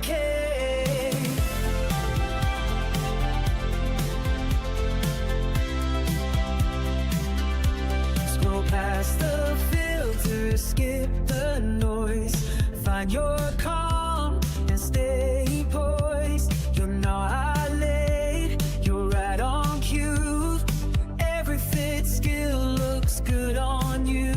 okay. Scroll past the filter, skip the noise, find your calm and stay poised. You're not late, you're right on cue. Every fit skill looks good on you.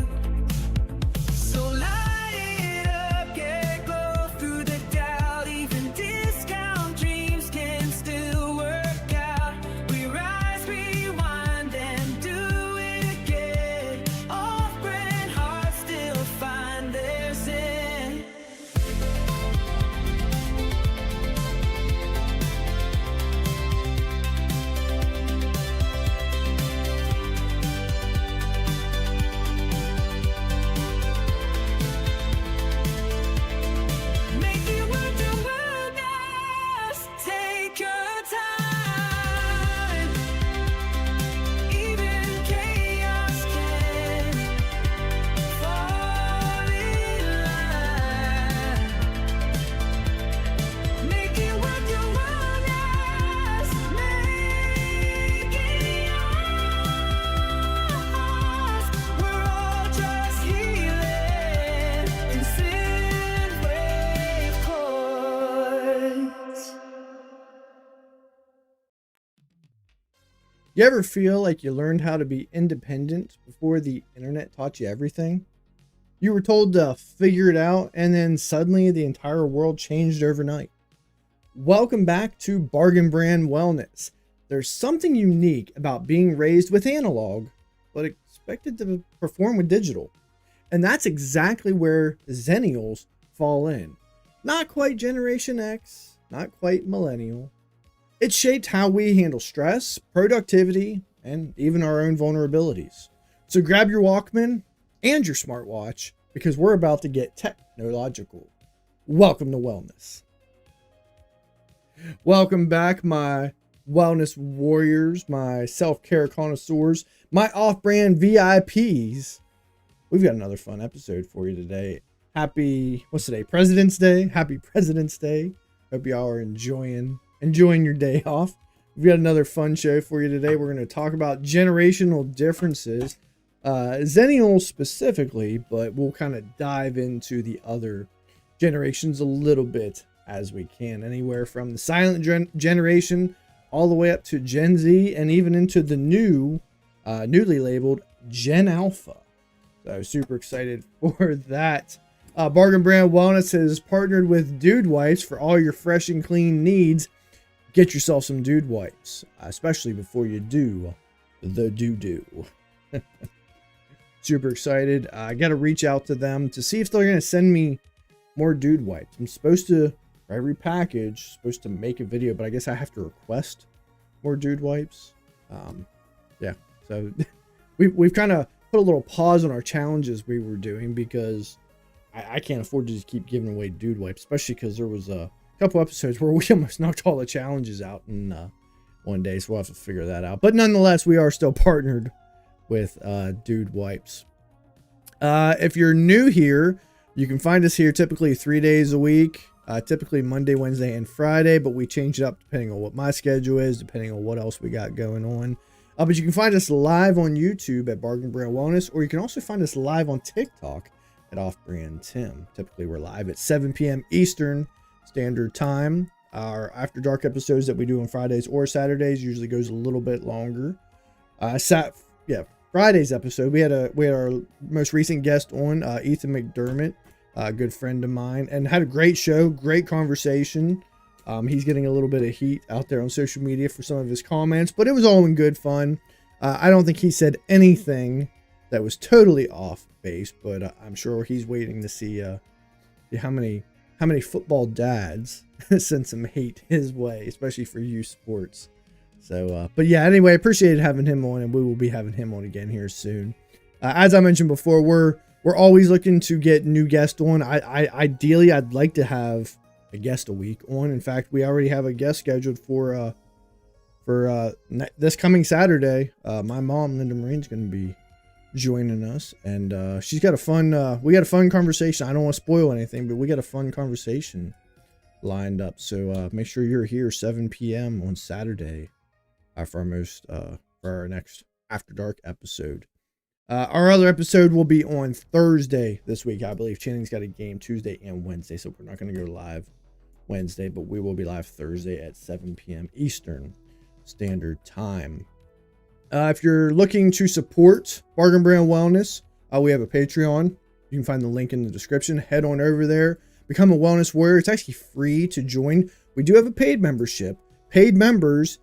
So light it up, get glow through the doubt. Even discount dreams can still work out. We rise, rewind, and do it again. Off-brand hearts still find their zen. Make it worth the wilderness. Take your time. Even chaos can fall in line. Make it worth your wilderness. Make it yours. We're all just healing in synth-wave chords. You ever feel like you learned how to be independent before the internet taught you everything? You were told to figure it out, and then suddenly the entire world changed overnight. Welcome back to Bargain Brand Wellness. There's something unique about being raised with analog, but expected to perform with digital. And that's exactly where Xennials fall in. Not quite Generation X, not quite Millennial. It shaped how we handle stress, productivity, and even our own vulnerabilities. So grab your Walkman and your smartwatch, because we're about to get technological. Welcome to Wellness. Welcome back, my wellness warriors, my self-care connoisseurs, my off-brand VIPs. We've got another fun episode for you today. What's today? President's Day. Happy President's Day. Hope y'all are enjoying your day off. We've got another fun show for you today. We're going to talk about generational differences, Xennials specifically, but we'll kind of dive into the other generations a little bit as we can. Anywhere from the silent generation all the way up to Gen Z, and even into the newly labeled Gen Alpha. So super excited for that. Bargain Brand Wellness has partnered with Dude Wipes for all your fresh and clean needs. Get yourself some Dude Wipes, especially before you do the doo-doo. Super excited. I got to reach out to them to see if they're going to send me more Dude Wipes. I'm supposed to, for every package, supposed to make a video, but I guess I have to request more Dude Wipes. Yeah, so we've kind of put a little pause on our challenges we were doing, because I can't afford to just keep giving away Dude Wipes, especially because there was a couple episodes where we almost knocked all the challenges out in one day, so we'll have to figure that out. But nonetheless, we are still partnered with Dude Wipes. If you're new here, you can find us here typically 3 days a week, typically Monday, Wednesday, and Friday, but we change it up depending on what my schedule is, depending on what else we got going on. But you can find us live on YouTube at Bargain Brand Wellness, or you can also find us live on TikTok at Off Brand Tim. Typically, we're live at 7 p.m. Eastern Standard Time. Our After Dark episodes that we do on Fridays or Saturdays usually goes a little bit longer. Friday's episode, we had our most recent guest on, Ethan McDermott, a good friend of mine, and had a great show, great conversation. He's getting a little bit of heat out there on social media for some of his comments, but it was all in good fun. I don't think he said anything that was totally off base, but I'm sure he's waiting to see how many football dads send some hate his way, especially for youth sports. So, but yeah, anyway, appreciated having him on, and we will be having him on again here soon. As I mentioned before, we're always looking to get new guests on. Ideally, I'd like to have a guest a week on. In fact, we already have a guest scheduled for this coming Saturday. My mom, Linda Marine's going to be joining us, and she's got we got a fun conversation. I don't want to spoil anything, but we got a fun conversation lined up. So make sure you're here 7 p.m. on Saturday for our next After Dark episode. Our other episode will be on Thursday this week. I believe Channing's got a game Tuesday and Wednesday, so we're not going to go live Wednesday, but we will be live Thursday at 7 p.m. Eastern Standard Time. If you're looking to support Bargain Brand Wellness, we have a Patreon. You can find the link in the description. Head on over there. Become a wellness warrior. It's actually free to join. We do have a paid membership. Paid members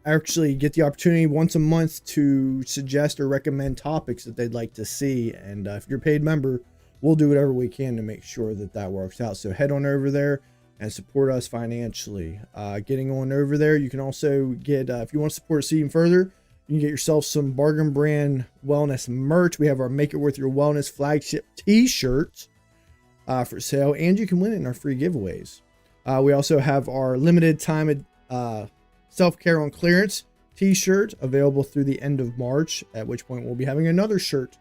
actually get the opportunity once a month to suggest or recommend topics that they'd like to see. And if you're a paid member, we'll do whatever we can to make sure that that works out. So head on over there and support us financially. Getting on over there, you can also get, if you want to support us even further, you can get yourself some Bargain Brand Wellness merch. We have our Make It Worth Your Wellness flagship t-shirts for sale, and you can win it in our free giveaways. We also have our limited time self-care on clearance t-shirt available through the end of March, at which point we'll be having another shirt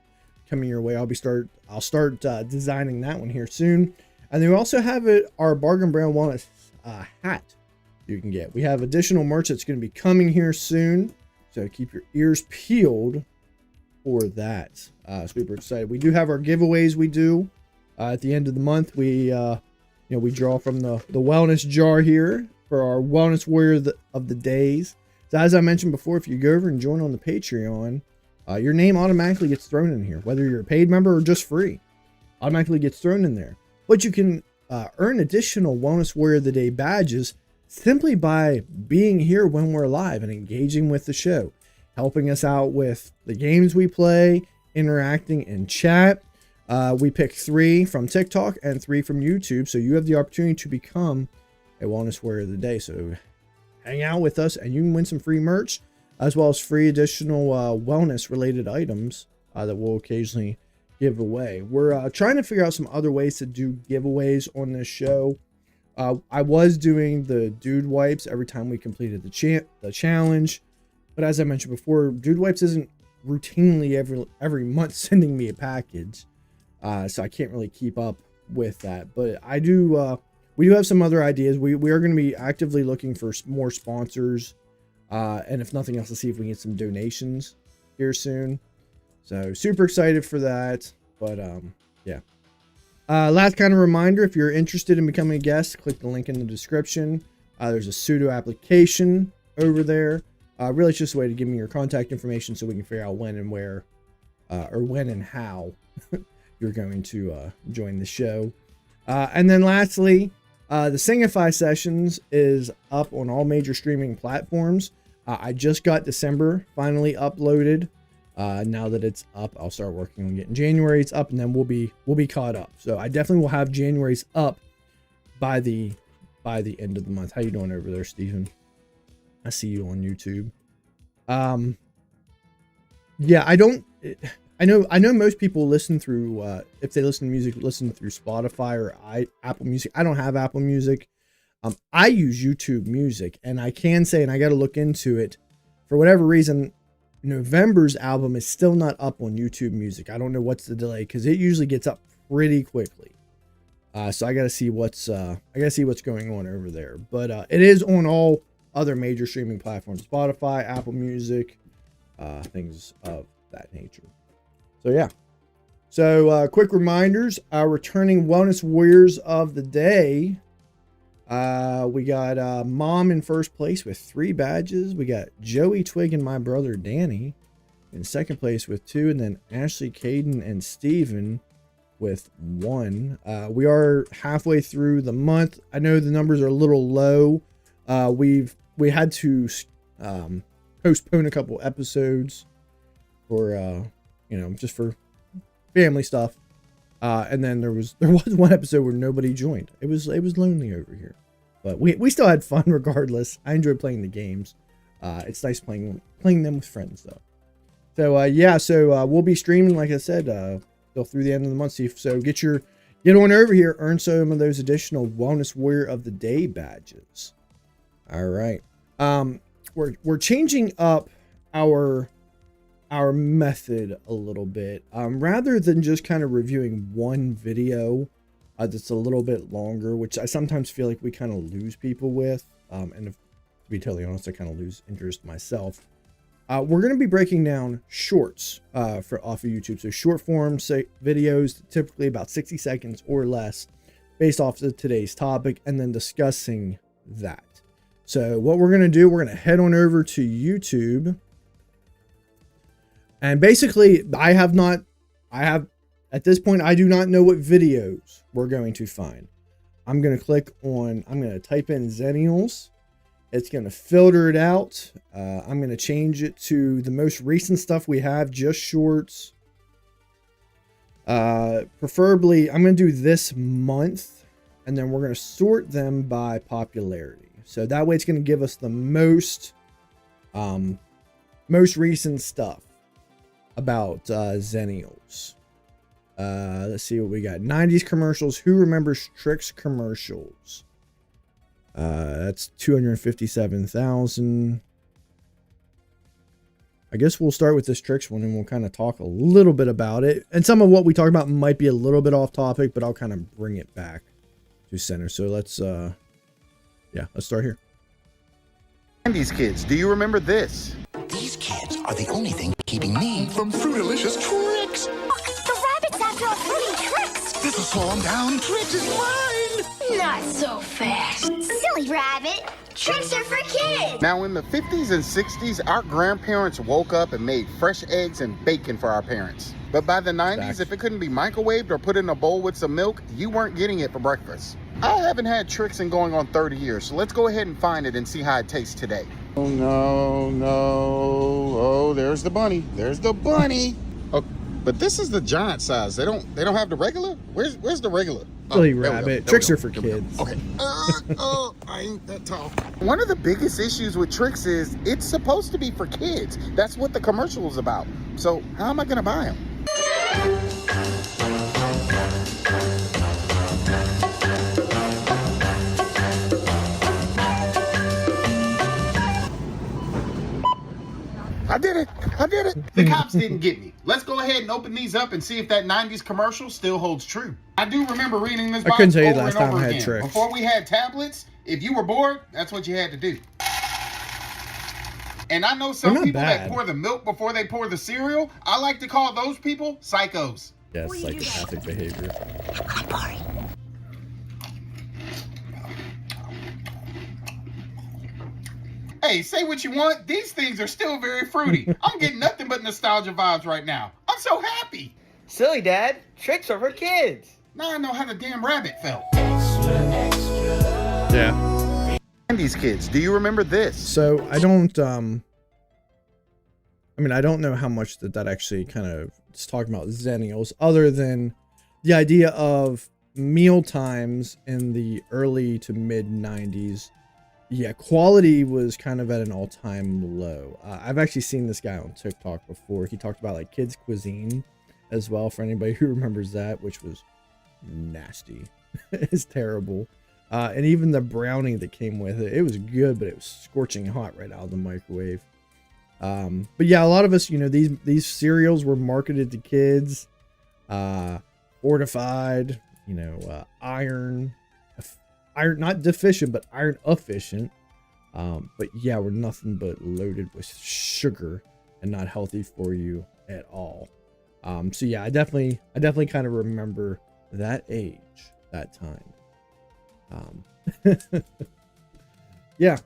coming your way. I'll start designing that one here soon. And then we also have our Bargain Brand Wellness hat you can get. We have additional merch that's going to be coming here soon, so keep your ears peeled for that. Super excited. We do have our giveaways we do at the end of the month. We draw from the wellness jar here for our Wellness Warrior of the Days. So as I mentioned before, if you go over and join on the Patreon, your name automatically gets thrown in here, whether you're a paid member or just free. Automatically gets thrown in there. But you can earn additional Wellness Warrior of the Day badges simply by being here when we're live and engaging with the show, helping us out with the games we play, interacting in chat. We pick 3 from TikTok and 3 from YouTube, so you have the opportunity to become a Wellness Warrior of the Day. So hang out with us and you can win some free merch, as well as free additional wellness related items that we'll occasionally give away. We're trying to figure out some other ways to do giveaways on this show. I was doing the dude wipes every time we completed the challenge, but as I mentioned before, dude wipes isn't routinely every month sending me a package, so I can't really keep up with that. But I do. We do have some other ideas. We are going to be actively looking for more sponsors, and if nothing else, to see if we can get some donations here soon. So super excited for that. But yeah. Last kind of reminder, if you're interested in becoming a guest, click the link in the description. There's a pseudo application over there. Really, it's just a way to give me your contact information so we can figure out when and where, or when and how you're going to join the show. And then lastly, the Singify sessions is up on all major streaming platforms. I just got December finally uploaded. Now that it's up, I'll start working on getting January's up, and then we'll be caught up. So I definitely will have January's up by the end of the month. How you doing over there, Steven? I see you on YouTube. Yeah, I know most people listen through, if they listen to music, listen through Spotify or Apple Music. I don't have Apple Music. I use YouTube Music, and I can say, and I got to look into it, for whatever reason, November's album is still not up on YouTube Music. I don't know what's the delay, because it usually gets up pretty quickly. So I got to see what's going on over there. But it is on all other major streaming platforms: Spotify, Apple Music, things of that nature. So yeah. So quick reminders: our returning Wellness Warriors of the Day. We got Mom in first place with 3 badges. We got Joey Twig and my brother Danny in second place with 2, and then Ashley, Caden, and Steven with 1. We are halfway through the month. I know the numbers are a little low. We had to postpone a couple episodes for just for family stuff. And then there was one episode where nobody joined. It was lonely over here, but we still had fun regardless. I enjoyed playing the games. It's nice playing them with friends though. So yeah, so we'll be streaming, like I said, till through the end of the month. So get on over here, earn some of those additional Wellness Warrior of the Day badges. All right. We're changing up our method a little bit. Rather than just kind of reviewing one video that's a little bit longer, which I sometimes feel like we kind of lose people with. And if, to be totally honest, I kind of lose interest myself. We're going to be breaking down shorts off of YouTube. So short form videos, typically about 60 seconds or less, based off of today's topic, and then discussing that. So what we're going to do, we're going to head on over to YouTube. And basically, at this point, I do not know what videos we're going to find. I'm going to type in Xennials. It's going to filter it out. I'm going to change it to the most recent stuff we have, just shorts. Preferably, I'm going to do this month, and then we're going to sort them by popularity. So that way it's going to give us the most recent stuff about Xennials. Let's see what we got. 90s commercials. Who remembers Trix commercials? That's 257,000. I guess we'll start with this Trix one and we'll kind of talk a little bit about it. And some of what we talk about might be a little bit off topic, but I'll kind of bring it back to center. So let's start here. 90s kids, do you remember this? These kids are the only thing keeping me from Fruitalicious Trix. The rabbit's after our fruity Trix. This will slow him down. Trix is mine. Not so fast. Silly rabbit. Tricks are for kids. Now, in the 50s and 60s, our grandparents woke up and made fresh eggs and bacon for our parents. But by the 90s, if it couldn't be microwaved or put in a bowl with some milk, you weren't getting it for breakfast. I haven't had Trix in going on 30 years, so let's go ahead and find it and see how it tastes today. Oh, no. Oh, there's the bunny. There's the bunny. Oh, but this is the giant size. They don't have the regular? Where's the regular? Silly rabbit. Tricks are for kids. Okay. I ain't that tall. One of the biggest issues with Trix is it's supposed to be for kids. That's what the commercial is about. So how am I going to buy them? I did it. The cops didn't get me. Let's go ahead and open these up and see if that 90s commercial still holds true. I do remember reading this box couldn't tell you over last and time over I had again. Trix. Before we had tablets, if you were bored, that's what you had to do. And I know some people that pour the milk before they pour the cereal. I like to call those people psychos. Yes, psychopathic behavior. I'm boring. Hey, say what you want. These things are still very fruity. I'm getting nothing but nostalgia vibes right now. I'm so happy. Silly, Dad. Tricks are for kids. Now I know how the damn rabbit felt. Yeah. 90s kids, do you remember this? So I don't know how much that actually kind of is talking about Xennials, other than the idea of meal times in the early to mid 90s. Yeah, quality was kind of at an all-time low. I've actually seen this guy on TikTok before. He talked about like kids cuisine as well, for anybody who remembers that, which was nasty. It's terrible. And even the brownie that came with it, it was good, but it was scorching hot right out of the microwave. But yeah, a lot of us, these cereals were marketed to kids, fortified, iron, not deficient, but iron efficient. But yeah, we're nothing but loaded with sugar and not healthy for you at all. So yeah, I definitely kind of remember that age, that time. Yeah.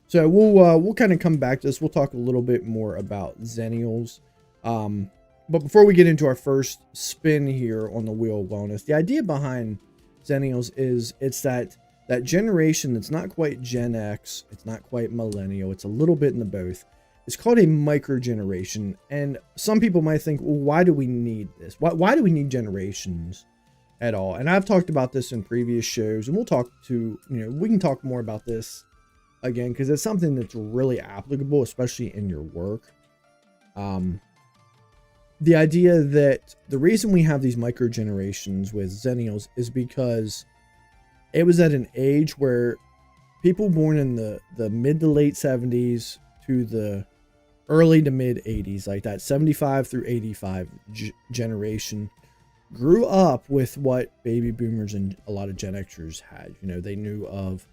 So we'll kind of come back to this. We'll talk a little bit more about Xennials. But before we get into our first spin here on the Wheel of Wellness, the idea behind Xennials is it's that generation that's not quite Gen X, it's not quite millennial, it's a little bit in the both. It's called a micro generation, and some people might think, well, why do we need this? Why do we need generations at all? And I've talked about this in previous shows, and we can talk more about this again, because it's something that's really applicable, especially in your work. The idea that the reason we have these micro generations with Xennials is because it was at an age where people born in the mid to late 70s to the early to mid 80s, like that 75 through 85 generation, grew up with what baby boomers and a lot of Gen Xers had. You know, they knew of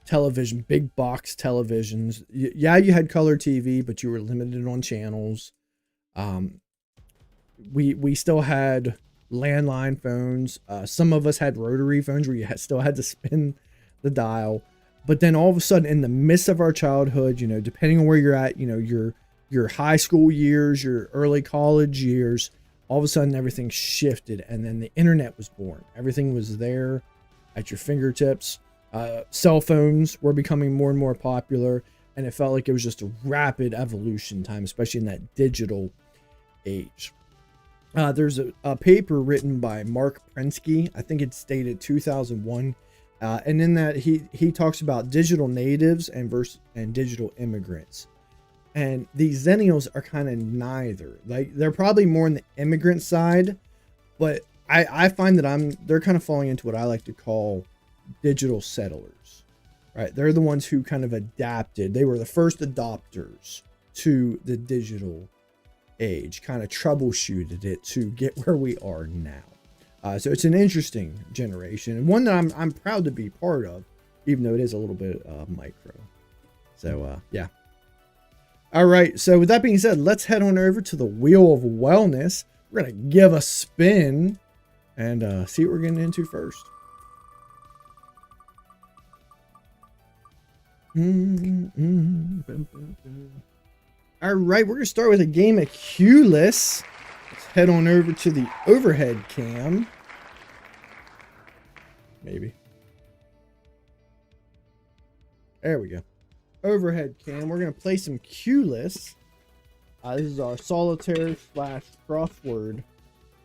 television, big box televisions. Yeah, you had color TV, but you were limited on channels. We still had landline phones. Some of us had rotary phones where you still had to spin the dial. But then all of a sudden, in the midst of our childhood, you know, depending on where you're at, you know, your high school years, your early college years, all of a sudden everything shifted, and then the internet was born. Everything was there at your fingertips. Cell phones were becoming more and more popular, and it felt like it was just a rapid evolution time, especially in that digital age. There's a paper written by Mark Prensky. I think it's dated 2001. And in that he talks about digital natives and digital immigrants. And these Xennials are kind of neither. Like, they're probably more on the immigrant side, but I find that they're kind of falling into what I like to call digital settlers. Right? They're the ones who kind of adapted. They were the first adopters to the digital age, kind of troubleshooted it to get where we are now. So it's an interesting generation, and one that I'm proud to be part of, even though it is a little bit micro. So yeah. All right. So with that being said, let's head on over to the Wheel of Wellness. We're gonna give a spin and see what we're getting into first. All right, we're gonna start with a game of Q-less. Let's head on over to the overhead cam. Maybe. There we go. Overhead cam. We're going to play some Q-less. This is our solitaire / crossword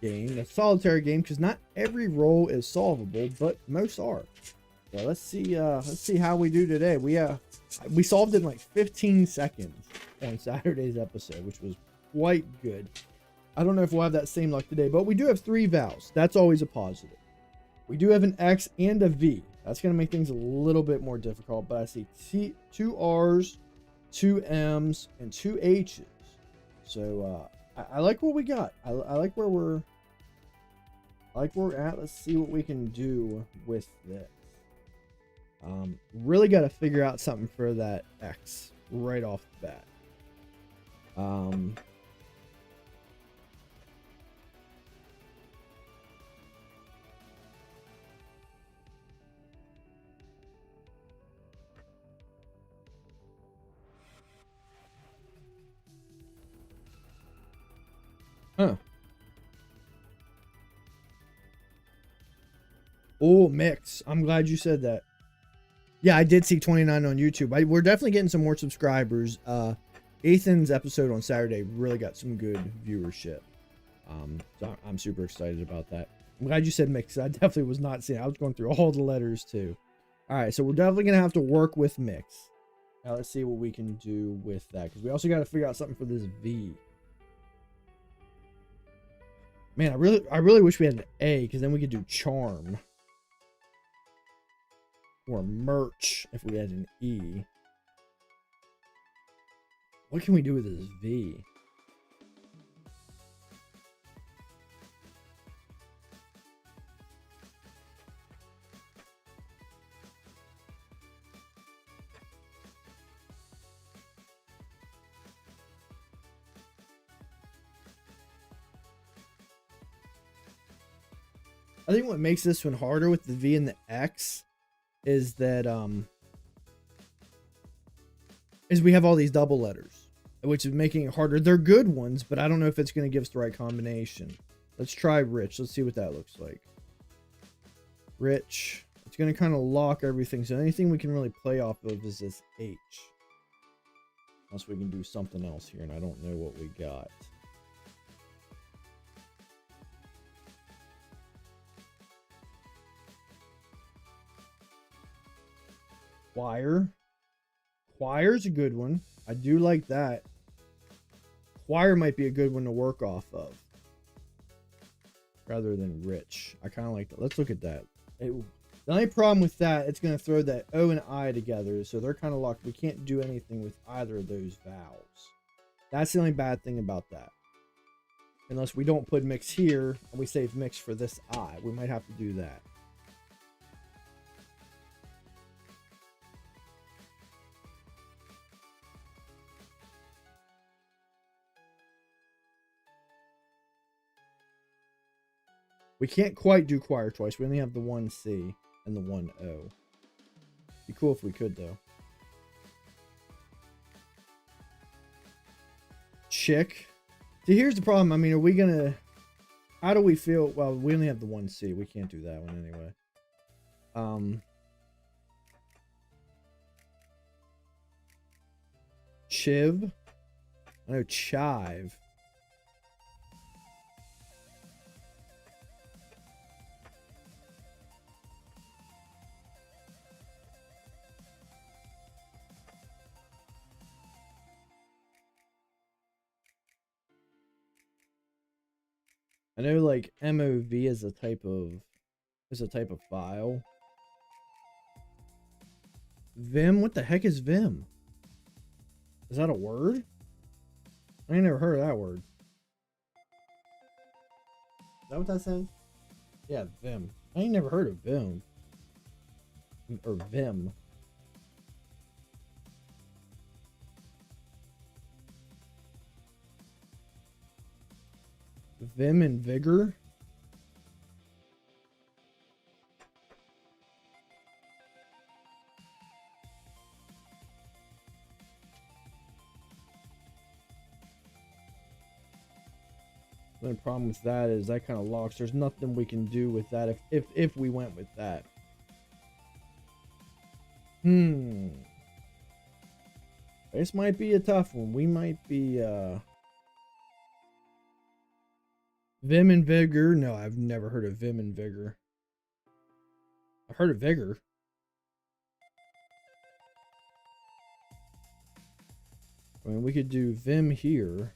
game. A solitaire game because not every role is solvable, but most are. So let's see how we do today. We solved it in like 15 seconds on Saturday's episode, which was quite good. I don't know if we'll have that same luck today, but we do have 3 vowels. That's always a positive. We do have an X and a V. That's going to make things a little bit more difficult, but I see 2 R's, 2 M's, and 2 H's. So I like what we got. I like where we're at. Let's see what we can do with this. Really got to figure out something for that X right off the bat. Huh. Oh, mix. I'm glad you said that. Yeah, I did see 29 on YouTube. We're definitely getting some more subscribers. Ethan's episode on Saturday really got some good viewership. So I'm super excited about that. I'm glad you said mix. I definitely was not seeing. I was going through all the letters too. All right, so we're definitely gonna have to work with mix. Now let's see what we can do with that, because we also got to figure out something for this V. Man, I really wish we had an A, because then we could do charm. Or merch if we had an E. What can we do with this V? I think what makes this one harder with the V and the X is that we have all these double letters, which is making it harder. They're good ones, but I don't know if it's going to give us the right combination. Let's try rich. Let's see what that looks like. Rich. It's going to kind of lock everything. So anything we can really play off of is this H. Unless we can do something else here, and I don't know what we got. Choir. Choir's a good one. I do like that. Choir might be a good one to work off of, rather than rich. I kind of like that. Let's look at that. The only problem with that, it's going to throw that O and I together, so they're kind of locked. We can't do anything with either of those vowels. That's the only bad thing about that. Unless we don't put mix here and we save mix for this I. We might have to do that. We can't quite do choir twice. We only have the one C and the one O. Be cool if we could, though. Chick. See, here's the problem. I mean, are we gonna... How do we feel? Well, we only have the one C. We can't do that one anyway. Chiv. I know chive. I know like MOV is a type of file. Vim? What the heck is Vim? Is that a word? I ain't never heard of that word. Is that what that says? Yeah, Vim. I ain't never heard of Vim. Or Vim. Vim and Vigor. The only problem with that is that kind of locks. There's nothing we can do with that if we went with that. This might be a tough one. We might be Vim and Vigor. No, I've never heard of Vim and Vigor. I've heard of Vigor. I mean, we could do Vim here.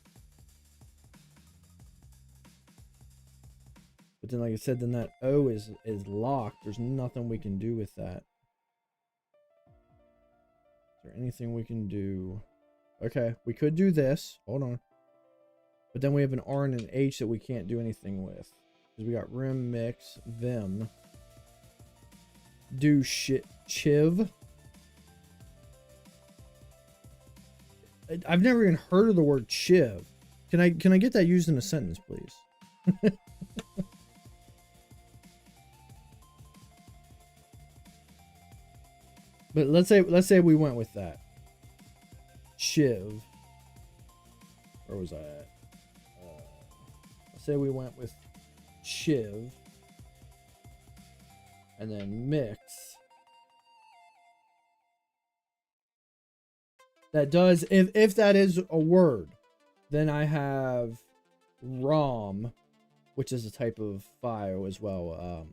But then, like I said, then that O is locked. There's nothing we can do with that. Is there anything we can do? Okay, we could do this. Hold on. But then we have an R and an H that we can't do anything with. Because we got rim, mix, Vim. Do shit, chiv. I've never even heard of the word chiv. Can I get that used in a sentence, please? But let's say we went with that. Chiv. Where was I at? Let's say we went with chiv. And then mix. That does, if that is a word, then I have ROM, which is a type of file as well.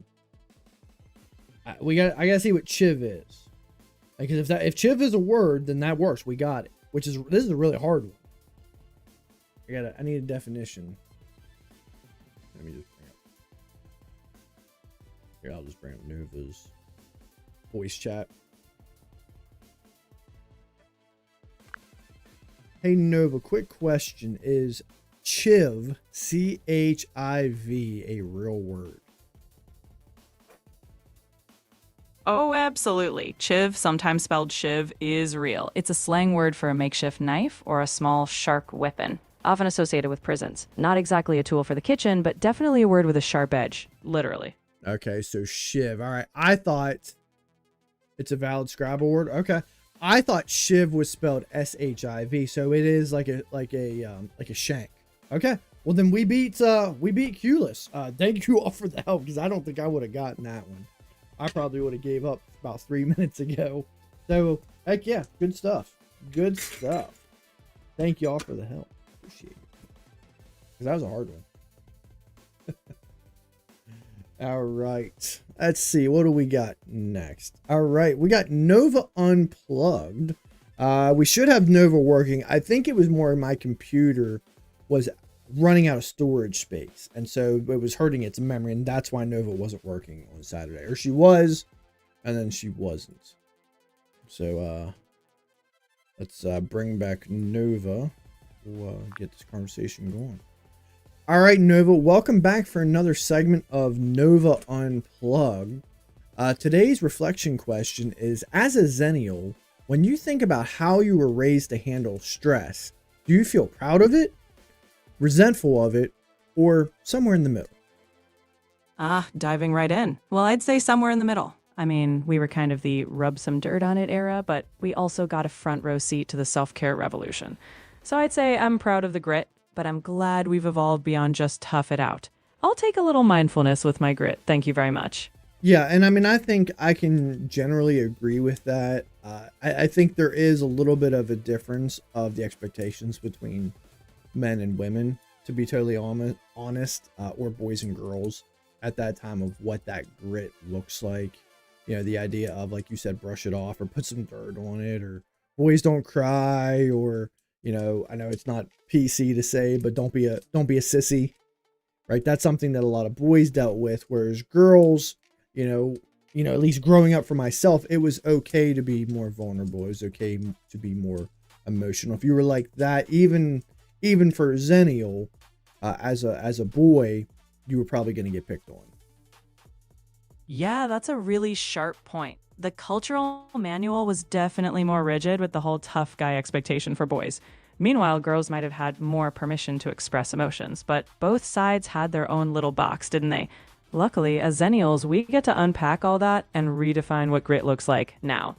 I gotta see what chiv is. Because if chiv is a word, then that works. We got it. This is a really hard one. I need a definition. Let me just bring up. Here, I'll just bring up Nova's voice chat. Hey Nova, quick question. Is chiv, C-H-I-V, a real word? Oh, absolutely. Chiv, sometimes spelled shiv, is real. It's a slang word for a makeshift knife or a small sharp weapon, often associated with prisons. Not exactly a tool for the kitchen, but definitely a word with a sharp edge, literally. Okay, so shiv. All right, I thought it's a valid Scrabble word. Okay, I thought shiv was spelled S-H-I-V, so it is like a shank. Okay, well then we beat Culus. Thank you all for the help, because I don't think I would have gotten that one. I probably would have gave up about 3 minutes ago. So, heck yeah, good stuff. Good stuff. Thank y'all for the help. Appreciate it. Because that was a hard one. All right. Let's see. What do we got next? All right. We got Nova Unplugged. We should have Nova working. I think it was more my computer was running out of storage space, and so it was hurting its memory, and that's why Nova wasn't working on Saturday. Or she was, and then she wasn't. So let's bring back Nova. We'll get this conversation going. All right, Nova, welcome back for another segment of Nova Unplugged. Today's reflection question is, as a Xennial, when you think about how you were raised to handle stress, do you feel proud of it, resentful of it, or somewhere in the middle? Diving right in. Well, I'd say somewhere in the middle. I mean, we were kind of the rub some dirt on it era, but we also got a front row seat to the self-care revolution. So I'd say I'm proud of the grit, but I'm glad we've evolved beyond just tough it out. I'll take a little mindfulness with my grit. Thank you very much. Yeah, and I mean, I think I can generally agree with that. I think there is a little bit of a difference of the expectations between men and women, to be totally honest, or boys and girls at that time of what that grit looks like. You know, the idea of, like you said, brush it off or put some dirt on it, or boys don't cry, or, you know, I know it's not PC to say, but don't be a sissy, right? That's something that a lot of boys dealt with, whereas girls, you know, at least growing up for myself, it was okay to be more vulnerable. It was okay to be more emotional. If you were like that, even for Xennial, as a boy, you were probably going to get picked on. Yeah, that's a really sharp point. The cultural manual was definitely more rigid with the whole tough guy expectation for boys. Meanwhile, girls might have had more permission to express emotions, but both sides had their own little box, didn't they? Luckily, as Xennials, we get to unpack all that and redefine what grit looks like now.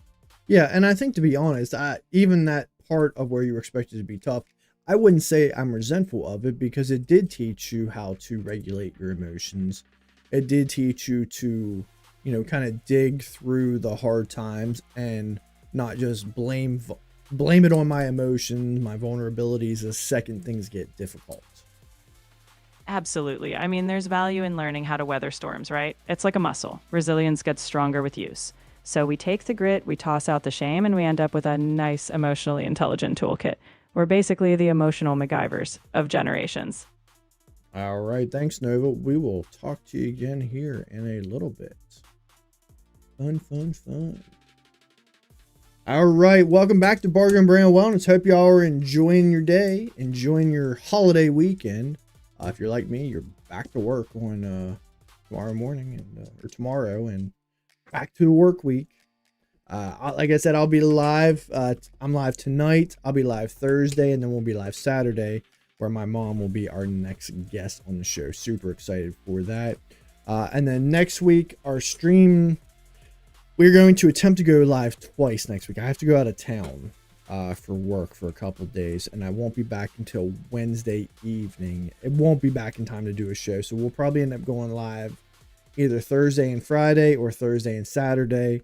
Yeah, and I think, to be honest, even that part of where you were expected to be tough, I wouldn't say I'm resentful of it, because it did teach you how to regulate your emotions. It did teach you to, you know, kind of dig through the hard times and not just blame it on my emotions, my vulnerabilities, the second things get difficult. Absolutely. I mean, there's value in learning how to weather storms, right? It's like a muscle. Resilience gets stronger with use. So we take the grit, we toss out the shame, and we end up with a nice, emotionally intelligent toolkit. We're basically the emotional MacGyvers of generations. All right. Thanks, Nova. We will talk to you again here in a little bit. Fun. All right. Welcome back to Bargain Brand Wellness. Hope y'all are enjoying your day, enjoying your holiday weekend. If you're like me, you're back to work on tomorrow morning or tomorrow, and back to the work week. Like I said, I'll be live. I'm live tonight. I'll be live Thursday, and then we'll be live Saturday, where my mom will be our next guest on the show. Super excited for that. And then next week, our stream, we're going to attempt to go live twice next week. I have to go out of town for work for a couple days, and I won't be back until Wednesday evening. It won't be back in time to do a show, so we'll probably end up going live either Thursday and Friday or Thursday and Saturday.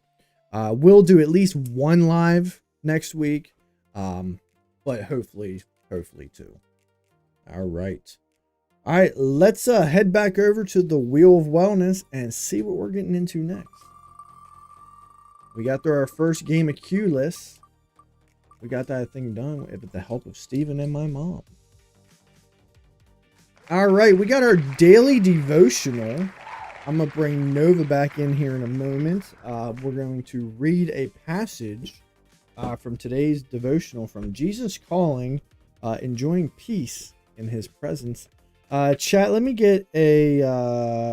We'll do at least one live next week, but hopefully two. All right, let's head back over to the Wheel of Wellness and see what we're getting into next. We got through our first game of Q lists. We got that thing done with the help of Steven and my mom. All right, we got our daily devotional. I'm going to bring Nova back in here in a moment. We're going to read a passage from today's devotional from Jesus Calling, Enjoying Peace in His Presence. Chat, let me get a...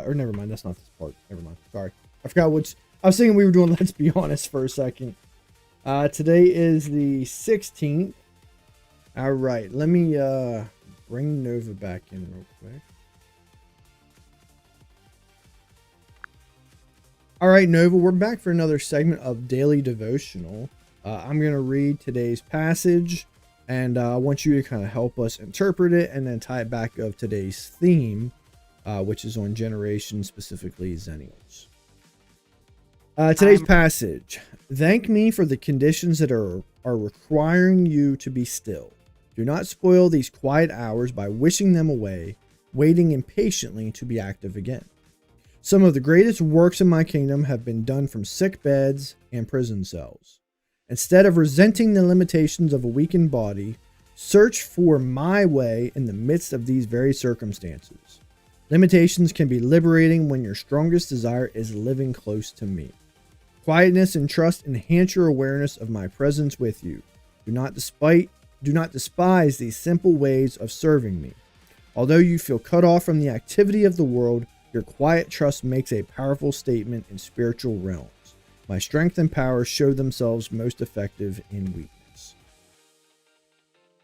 or never mind, that's not this part. Never mind, sorry. I forgot which... I was thinking we were doing Let's Be Honest for a second. Today is the 16th. All right, let me bring Nova back in real quick. All right, Nova, we're back for another segment of Daily Devotional. I'm going to read today's passage, and I want you to kind of help us interpret it and then tie it back of today's theme, which is on generations, specifically Xennials. Today's passage. Thank me for the conditions that are requiring you to be still. Do not spoil these quiet hours by wishing them away, waiting impatiently to be active again. Some of the greatest works in my kingdom have been done from sick beds and prison cells. Instead of resenting the limitations of a weakened body, search for my way in the midst of these very circumstances. Limitations can be liberating when your strongest desire is living close to me. Quietness and trust enhance your awareness of my presence with you. Do not despise these simple ways of serving me. Although you feel cut off from the activity of the world, your quiet trust makes a powerful statement in spiritual realms. My strength and power show themselves most effective in weakness.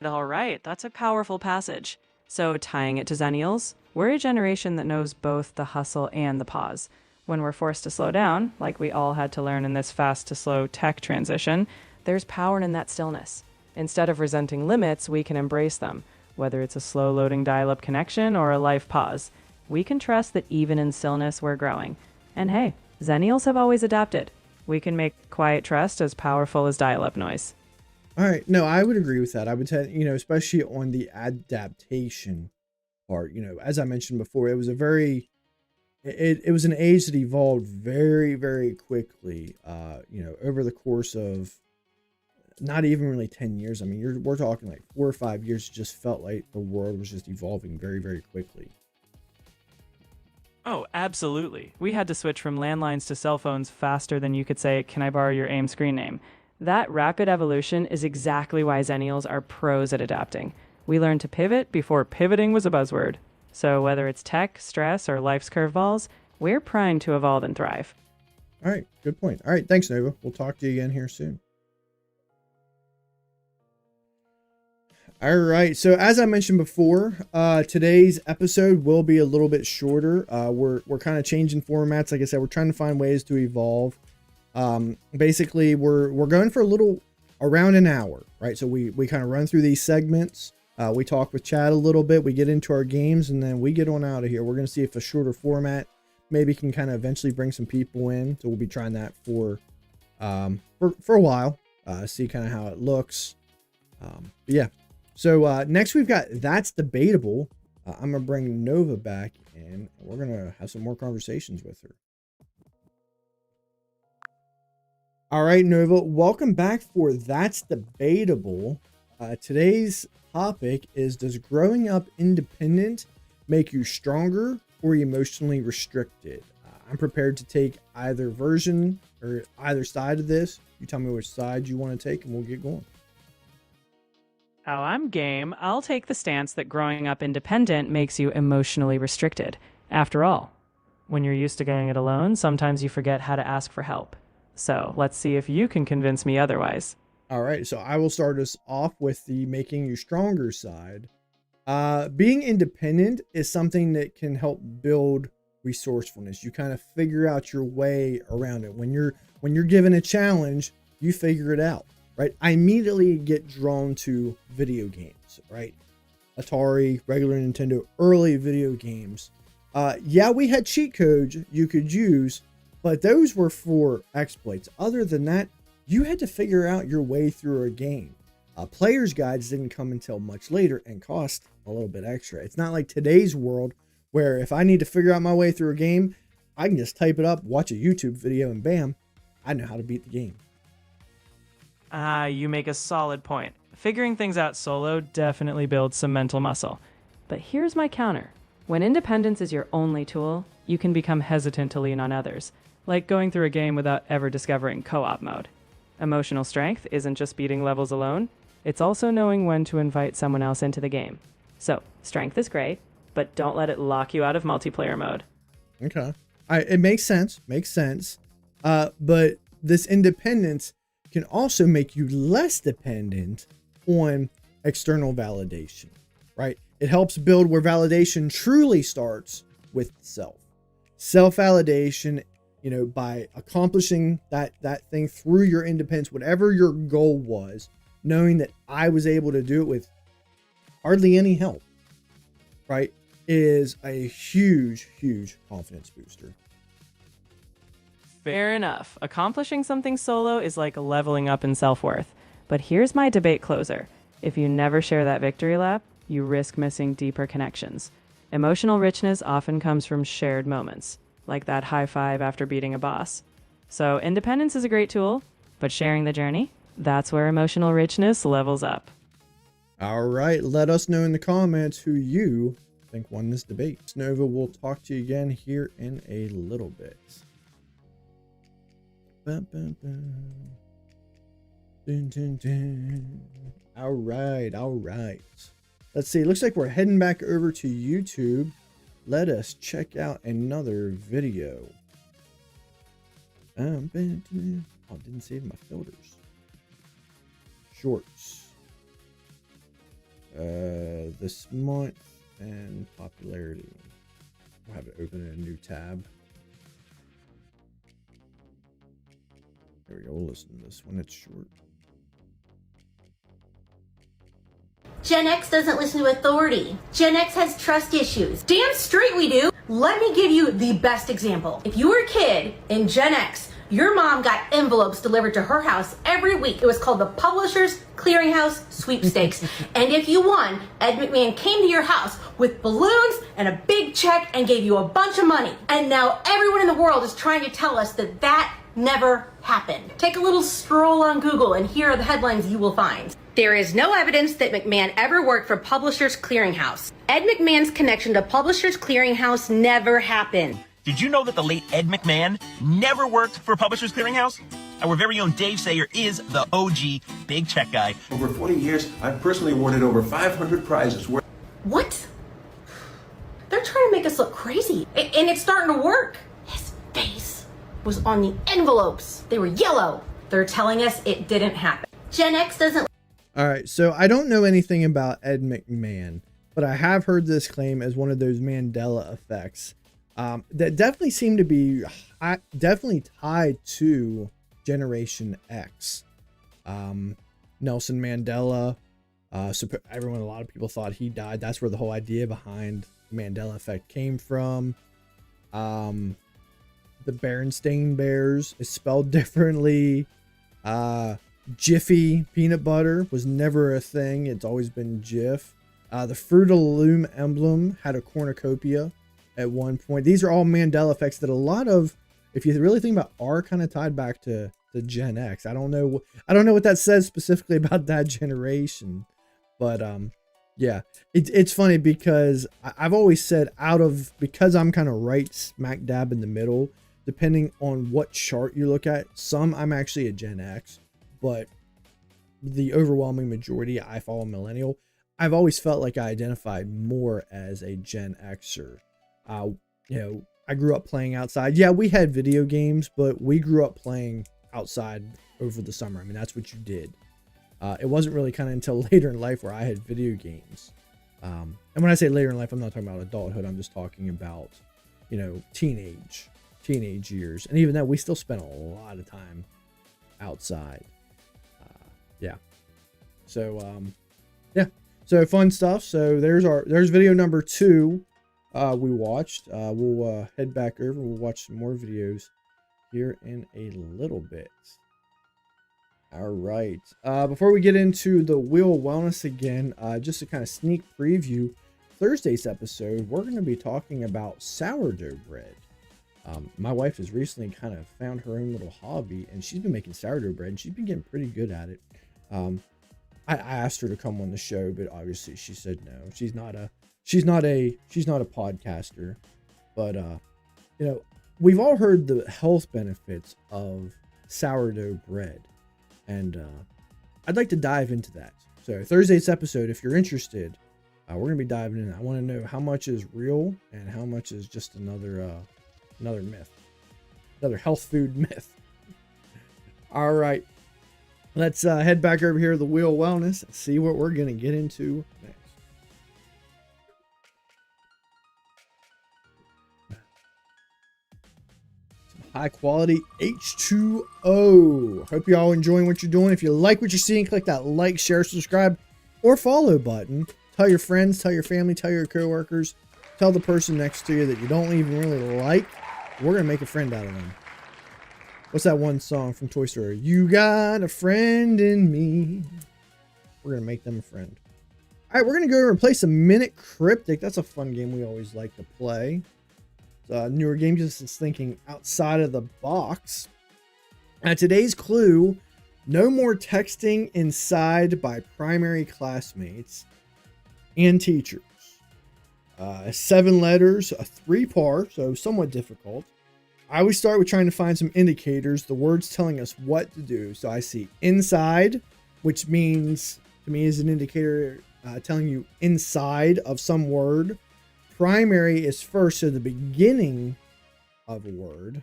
All right, that's a powerful passage. So, tying it to Xennials, we're a generation that knows both the hustle and the pause. When we're forced to slow down, like we all had to learn in this fast to slow tech transition, there's power in that stillness. Instead of resenting limits, we can embrace them, whether it's a slow loading dial up connection or a life pause. We can trust that even in stillness, we're growing. And hey, Xennials have always adapted. We can make quiet trust as powerful as dial up noise. All right. No, I would agree with that. I would say, especially on the adaptation part, as I mentioned before, it was it was an age that evolved very, very quickly, over the course of not even really 10 years. I mean, we're talking like 4 or 5 years. It just felt like the world was just evolving very, very quickly. Oh, absolutely. We had to switch from landlines to cell phones faster than you could say, "Can I borrow your AIM screen name?" That rapid evolution is exactly why Xennials are pros at adapting. We learned to pivot before pivoting was a buzzword. So whether it's tech, stress, or life's curveballs, we're primed to evolve and thrive. All right. Good point. All right. Thanks, Nova. We'll talk to you again here soon. All right. So as I mentioned before, today's episode will be a little bit shorter. We're kind of changing formats. Like I said, we're trying to find ways to evolve. Basically, we're going for around an hour, right? So we kind of run through these segments. We talk with Chad a little bit. We get into our games, and then we get on out of here. We're going to see if a shorter format maybe can kind of eventually bring some people in. So we'll be trying that for a while. See kind of how it looks. But yeah. So next we've got That's Debatable. I'm going to bring Nova back in, and we're going to have some more conversations with her. All right, Nova, welcome back for That's Debatable. Today's topic is, does growing up independent make you stronger or emotionally restricted? I'm prepared to take either version or either side of this. You tell me which side you want to take, and we'll get going. Oh, I'm game. I'll take the stance that growing up independent makes you emotionally restricted. After all, when you're used to getting it alone, sometimes you forget how to ask for help. So let's see if you can convince me otherwise. All right, so I will start us off with the making you stronger side. Being independent is something that can help build resourcefulness. You kind of figure out your way around it. When you're given a challenge, you figure it out. Right, I immediately get drawn to video games, right? Atari, regular Nintendo, early video games. Yeah, we had cheat codes you could use, but those were for exploits. Other than that, you had to figure out your way through a game. Player's guides didn't come until much later and cost a little bit extra. It's not like today's world where if I need to figure out my way through a game, I can just type it up, watch a YouTube video, and bam, I know how to beat the game. You make a solid point. Figuring things out solo definitely builds some mental muscle. But here's my counter. When independence is your only tool, you can become hesitant to lean on others, like going through a game without ever discovering co-op mode. Emotional strength isn't just beating levels alone, it's also knowing when to invite someone else into the game. So, strength is great, but don't let it lock you out of multiplayer mode. Okay. It makes sense. But this independence can also make you less dependent on external validation, right? It helps build where validation truly starts with self. Self-validation, by accomplishing that thing through your independence, whatever your goal was, knowing that I was able to do it with hardly any help, right, is a huge, huge confidence booster. Fair enough. Accomplishing something solo is like leveling up in self-worth. But here's my debate closer. If you never share that victory lap, you risk missing deeper connections. Emotional richness often comes from shared moments, like that high five after beating a boss. So independence is a great tool, but sharing the journey, that's where emotional richness levels up. All right, let us know in the comments who you think won this debate. Nova, we'll talk to you again here in a little bit. Bum, bum, bum. Dun, dun, dun. All right. let's see. It looks like we're heading back over to YouTube. Let us check out another video. Oh, didn't save my filters. Shorts. This month and popularity. I'll have it open in a new tab. There we go. We'll listen to this one. It's short. Gen X doesn't listen to authority. Gen X has trust issues. Damn straight we do. Let me give you the best example. If you were a kid in Gen X, your mom got envelopes delivered to her house every week. It was called the Publishers Clearinghouse Sweepstakes. And if you won, Ed McMahon came to your house with balloons and a big check and gave you a bunch of money. And now everyone in the world is trying to tell us that that never happened. Take a little stroll on Google and here are the headlines you will find. There is no evidence that McMahon ever worked for Publishers Clearinghouse. Ed McMahon's connection to Publishers Clearinghouse never happened. Did you know that the late Ed McMahon never worked for Publishers Clearinghouse? Our very own Dave Sayer is the OG big check guy. Over 40 years, I've personally awarded over 500 prizes. What? They're trying to make us look crazy. And it's starting to work. His face was on the envelopes. They were yellow. They're telling us it didn't happen. Gen X doesn't... All right, so I don't know anything about Ed McMahon, but I have heard this claim as one of those Mandela effects that definitely seem to be definitely tied to Generation X. Nelson Mandela, a lot of people thought he died. That's where the whole idea behind the Mandela effect came from. The Berenstain Bears is spelled differently. Jiffy peanut butter was never a thing. It's always been Jif. The Fruit of the Loom emblem had a cornucopia at one point. These are all Mandela effects that a lot of, if you really think about, are kind of tied back to the Gen X. I don't know what that says specifically about that generation, but yeah, it's funny because I've always said because I'm kind of right smack dab in the middle, depending on what chart you look at. Some I'm actually a Gen X, but the overwhelming majority I follow millennial. I've always felt like I identified more as a Gen Xer. I grew up playing outside. Yeah, we had video games, but we grew up playing outside over the summer. I mean, that's what you did. It wasn't really kind of until later in life where I had video games. And when I say later in life, I'm not talking about adulthood. I'm just talking about, teenage years. And even then, we still spent a lot of time outside. Yeah. So, yeah. So fun stuff. So there's video number 2 we watched. We'll head back over. We'll watch some more videos here in a little bit. All right. Before we get into the Wheel of Wellness again, just a kind of sneak preview, Thursday's episode, we're going to be talking about sourdough bread. My wife has recently kind of found her own little hobby, and she's been making sourdough bread, and she's been getting pretty good at it. I asked her to come on the show, but obviously she said no. She's not a podcaster, but we've all heard the health benefits of sourdough bread, and I'd like to dive into that. So Thursday's episode, if you're interested, we're gonna be diving in. I want to know how much is real and how much is just another myth, another health food myth. All right. Let's head back over here to the Wheel of Wellness and see what we're going to get into next. Some high quality H2O. Hope you all enjoying what you're doing. If you like what you're seeing, click that like, share, subscribe, or follow button. Tell your friends, tell your family, tell your coworkers, tell the person next to you that you don't even really like. We're going to make a friend out of them. What's that one song from Toy Story? You got a friend in me. We're going to make them a friend. All right, we're going to go over and play some Minute Cryptic. That's a fun game we always like to play. It's a newer game, just thinking outside of the box. Today's clue, no more texting inside by primary classmates and teachers. 7 letters, a 3-part, so somewhat difficult. I always start with trying to find some indicators, the words telling us what to do. So I see inside, which means to me is an indicator telling you inside of some word. Primary is first, so the beginning of a word.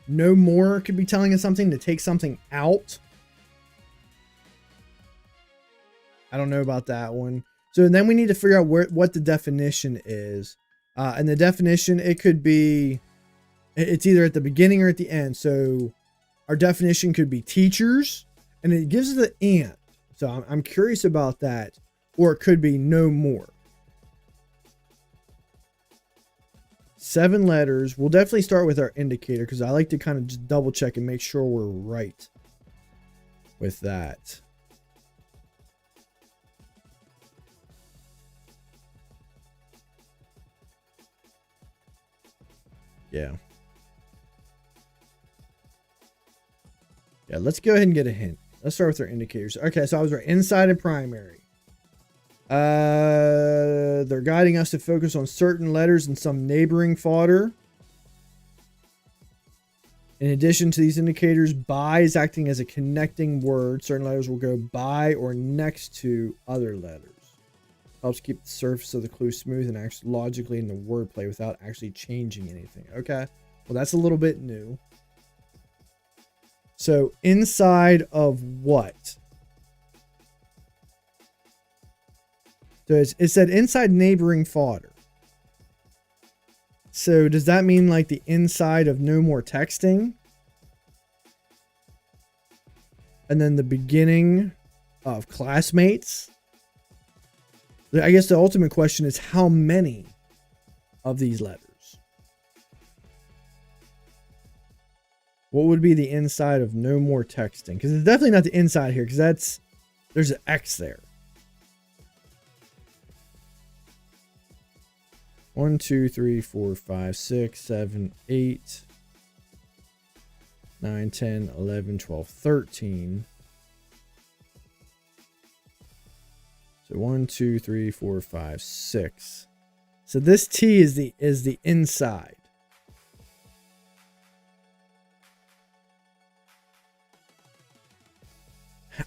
No more could be telling us something to take something out. I don't know about that one. So then we need to figure out what the definition is. And the definition, it could be, it's either at the beginning or at the end. So our definition could be teachers, and it gives the and. So I'm curious about that. Or it could be no more. 7 letters. We'll definitely start with our indicator because I like to kind of just double check and make sure we're right with that. Yeah. Yeah, let's go ahead and get a hint. Let's start with our indicators. Okay, so I was right. Inside and primary. They're guiding us to focus on certain letters and some neighboring fodder. In addition to these indicators, by is acting as a connecting word. Certain letters will go by or next to other letters. Helps keep the surface of the clue smooth and acts logically in the wordplay without actually changing anything. Okay, well, that's a little bit new. So inside of what? So it said inside neighboring fodder. So does that mean like the inside of no more texting? And then the beginning of classmates? I guess the ultimate question is how many of these letters? What would be the inside of no more texting? Because it's definitely not the inside here, because there's an X there. 1, 2, 3, 4, 5, 6, 7, 8, 9, 10, 11, 12, 13. So 1, 2, 3, 4, 5, 6. So this T is the inside.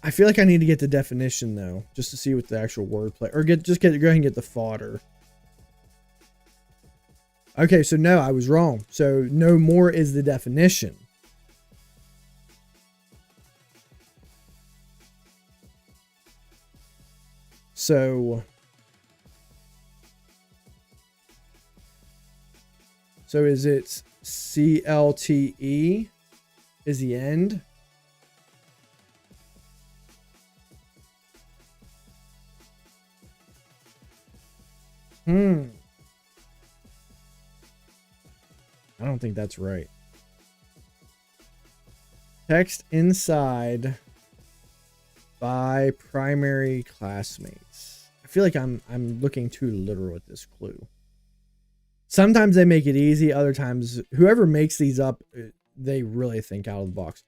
I feel like I need to get the definition though, just to see what the actual wordplay, or go ahead and get the fodder. Okay, so no, I was wrong. So no more is the definition. So is it CLTE is the end? I don't think that's right. Text inside by primary classmates. I feel like I'm looking too literal at this clue. Sometimes they make it easy. Other times, whoever makes these up, they really think out of the box.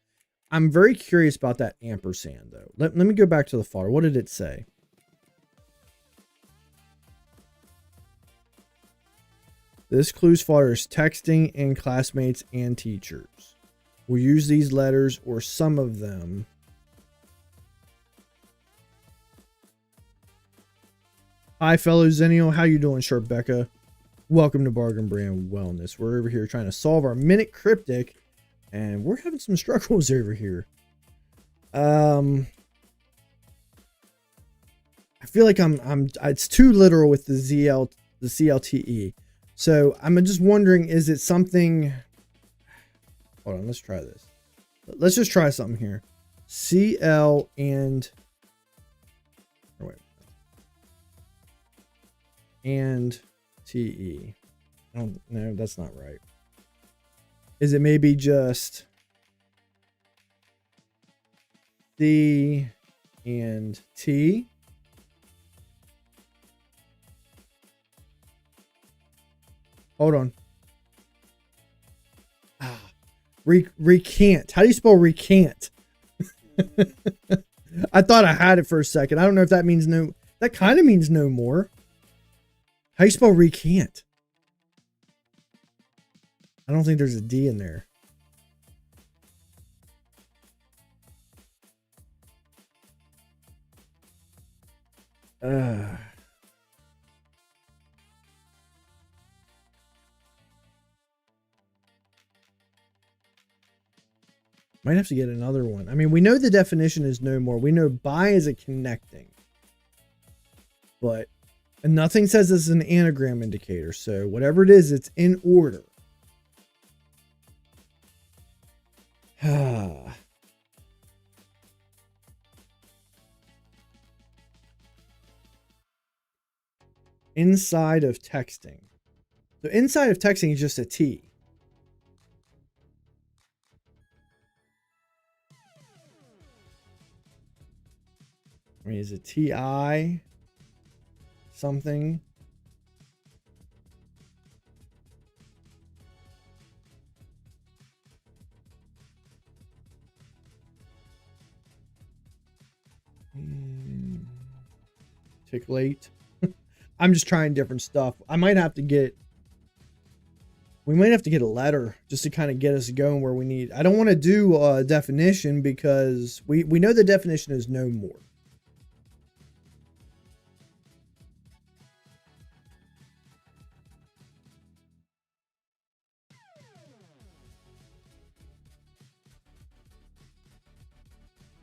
I'm very curious about that ampersand, though. Let me go back to the fodder. What did it say? This clue's fodder is texting and classmates and teachers. We'll use these letters or some of them. Hi, fellow Xennial. How you doing, Sharpbecca? Welcome to Bargain Brand Wellness. We're over here trying to solve our minute cryptic, and we're having some struggles over here. I feel like it's too literal with the CLTE. So I'm just wondering, is it something? Hold on, let's try this. Let's just try something here. CL and and TE. No, that's not right. Is it maybe just C and T? Hold on. Recant. How do you spell recant? I thought I had it for a second. I don't know if that means no. That kind of means no more. How do you spell recant? I don't think there's a D in there. Might have to get another one. I mean, we know the definition is no more. We know by is a connecting. But nothing says it's an anagram indicator. So whatever it is, it's in order. Inside of texting. So inside of texting is just a T. I mean, is it TI something? Tick late. I'm just trying different stuff. We might have to get a letter just to kind of get us going where we need. I don't want to do a definition because we know the definition is no more.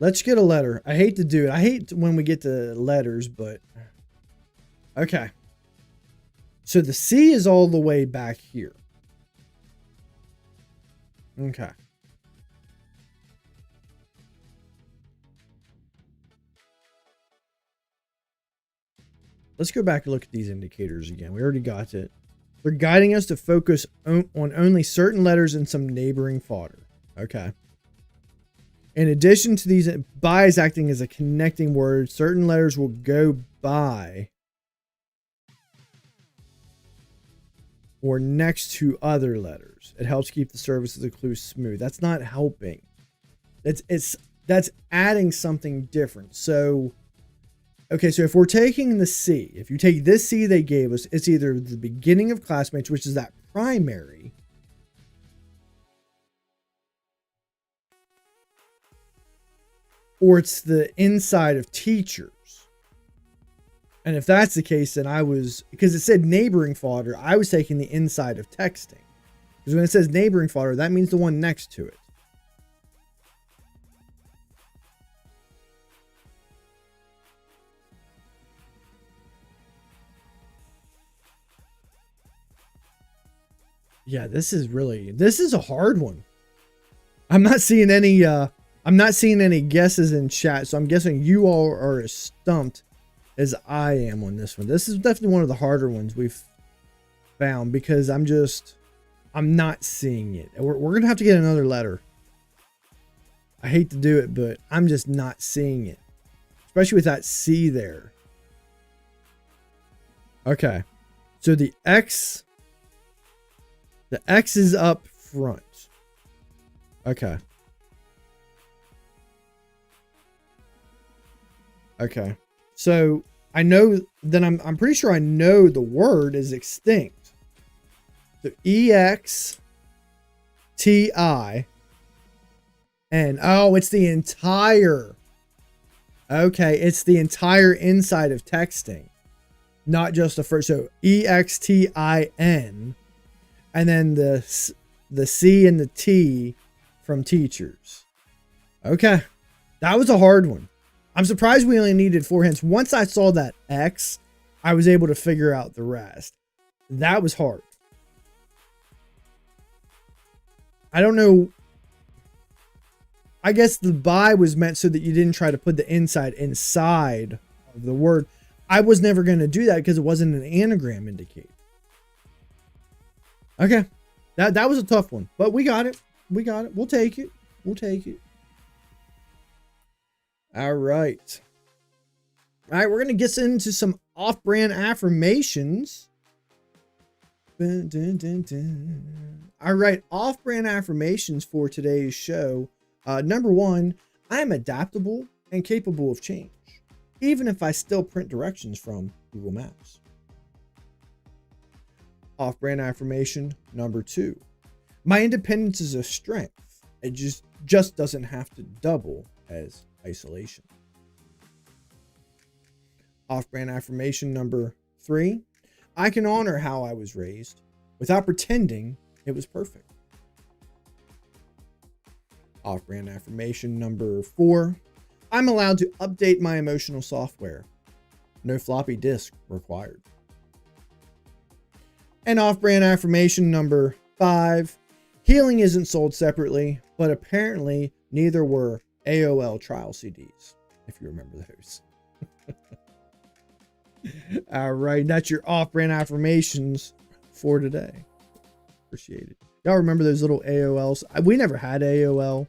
Let's get a letter. I hate to do it. I hate when we get to letters, but okay. So the C is all the way back here. Okay. Let's go back and look at these indicators again. We already got it. They're guiding us to focus on only certain letters and some neighboring fodder. Okay. In addition to these, by is acting as a connecting word. Certain letters will go by or next to other letters. It helps keep the surface of the clue smooth. That's not helping. That's adding something different. So, okay, so if we're taking the C, if you take this C they gave us, it's either the beginning of classmates, which is that primary, or it's the inside of teachers. And if that's the case, then because it said neighboring fodder, I was taking the inside of texting. Because when it says neighboring fodder, that means the one next to it. Yeah, this is a hard one. I'm not seeing any guesses in chat, so I'm guessing you all are as stumped as I am on this one. This is definitely one of the harder ones we've found because I'm not seeing it. We're gonna have to get another letter. I hate to do it, but I'm just not seeing it, especially with that C there. Okay, so the X is up front. Okay. Okay. So I know that I'm pretty sure I know the word is extinct. So EXTI. And it's the entire. Okay, it's the entire inside of texting. Not just the first. So EXTIN. And then the C and the T from teachers. Okay. That was a hard one. I'm surprised we only needed 4 hints. Once I saw that X, I was able to figure out the rest. That was hard. I don't know. I guess the by was meant so that you didn't try to put the inside of the word. I was never going to do that because it wasn't an anagram indicator. Okay. That was a tough one, but we got it. We'll take it. All right. We're going to get into some off-brand affirmations. Dun, dun, dun, dun. All right, off-brand affirmations for today's show. Number 1, I am adaptable and capable of change, even if I still print directions from Google Maps. Off-brand affirmation number 2, my independence is a strength. It just doesn't have to double as isolation. Off-brand affirmation number 3. I can honor how I was raised without pretending it was perfect. Off-brand affirmation number 4. I'm allowed to update my emotional software. No floppy disk required. And off-brand affirmation number 5. Healing isn't sold separately, but apparently neither were AOL trial CDs, if you remember those. All right, that's your off-brand affirmations for today. Appreciate it. Y'all remember those little AOLs? We never had AOL,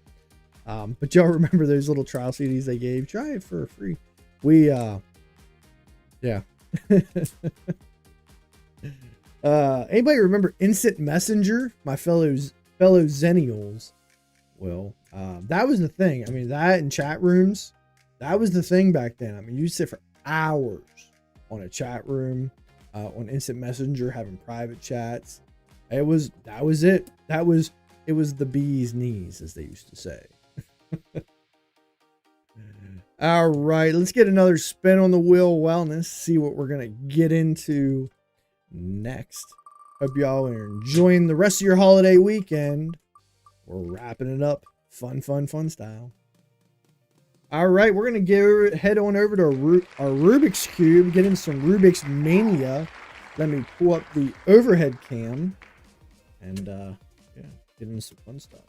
but y'all remember those little trial CDs they gave? Try it for free. We, yeah. Anybody remember Instant Messenger? My fellow Xennials. Well, that was the thing. I mean, that in chat rooms, that was the thing back then. I mean, you sit for hours on a chat room, on Instant Messenger, having private chats. That was it. It was the bee's knees, as they used to say. All right, let's get another spin on the wheel wellness. See what we're gonna get into next. Hope y'all are enjoying the rest of your holiday weekend. We're wrapping it up fun style. All right, we're gonna head on over to our Rubik's Cube, get in some Rubik's Mania. Let me pull up the overhead cam and yeah, get into some fun stuff.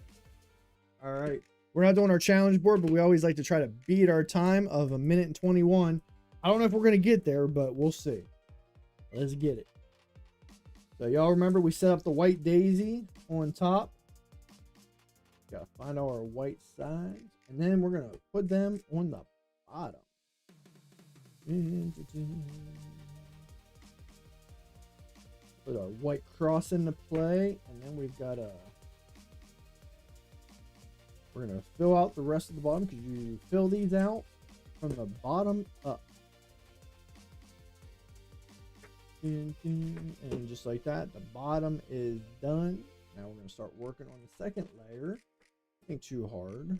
All right, we're not doing our challenge board, but we always like to try to beat our time of 1:21. I don't know if we're gonna get there, but we'll see. Let's get it. So y'all remember we set up the white daisy on top. Gotta find all our white sides, and then we're gonna put them on the bottom. Put our white cross into play, and then we've got we're gonna fill out the rest of the bottom, because you fill these out from the bottom up. And just like that, the bottom is done. Now we're going to start working on the second layer. Ain't too hard.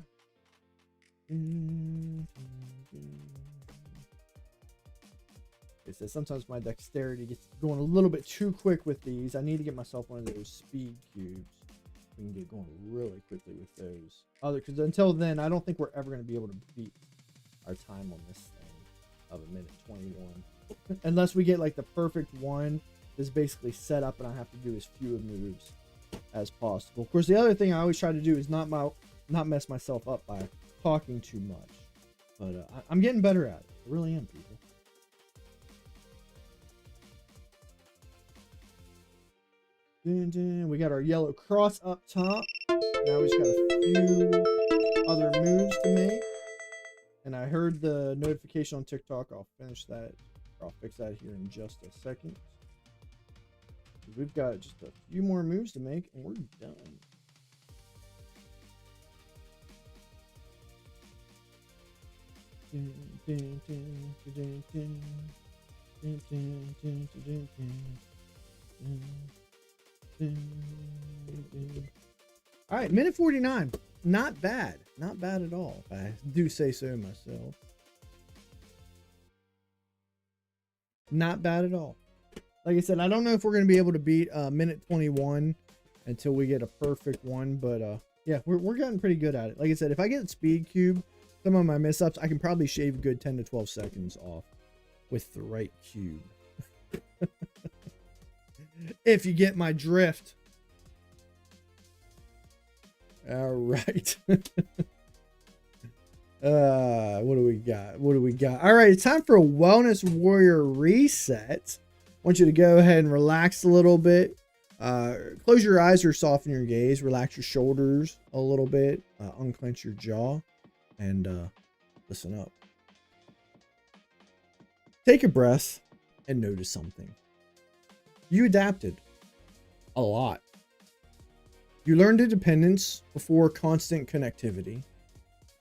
It says sometimes my dexterity gets going a little bit too quick with these. I need to get myself one of those speed cubes. We can get going really quickly with those. Because until then, I don't think we're ever going to be able to beat our time on this thing of 1:21. Unless we get like the perfect one that's basically set up and I have to do as few moves as possible. Of course, the other thing I always try to do is not mess myself up by talking too much. But I'm getting better at it. I really am, people. We got our yellow cross up top. Now we just got a few other moves to make. And I heard the notification on TikTok. I'll finish that. I'll fix that here in just a second. We've got just a few more moves to make and we're done. All right, 1:49. Not bad. Not bad at all, if I do say so myself. Not bad at all. Like I said, I don't know if we're going to be able to beat 1:21 until we get a perfect one, but yeah, we're getting pretty good at it. Like I said, if I get speed cube, some of my mess-ups, I can probably shave a good 10 to 12 seconds off with the right cube. If you get my drift. All right. What do we got? All right, it's time for a Wellness Warrior reset. I want you to go ahead and relax a little bit. Close your eyes or soften your gaze. Relax your shoulders a little bit. Unclench your jaw and listen up. Take a breath and notice something. You adapted a lot. You learned independence before constant connectivity.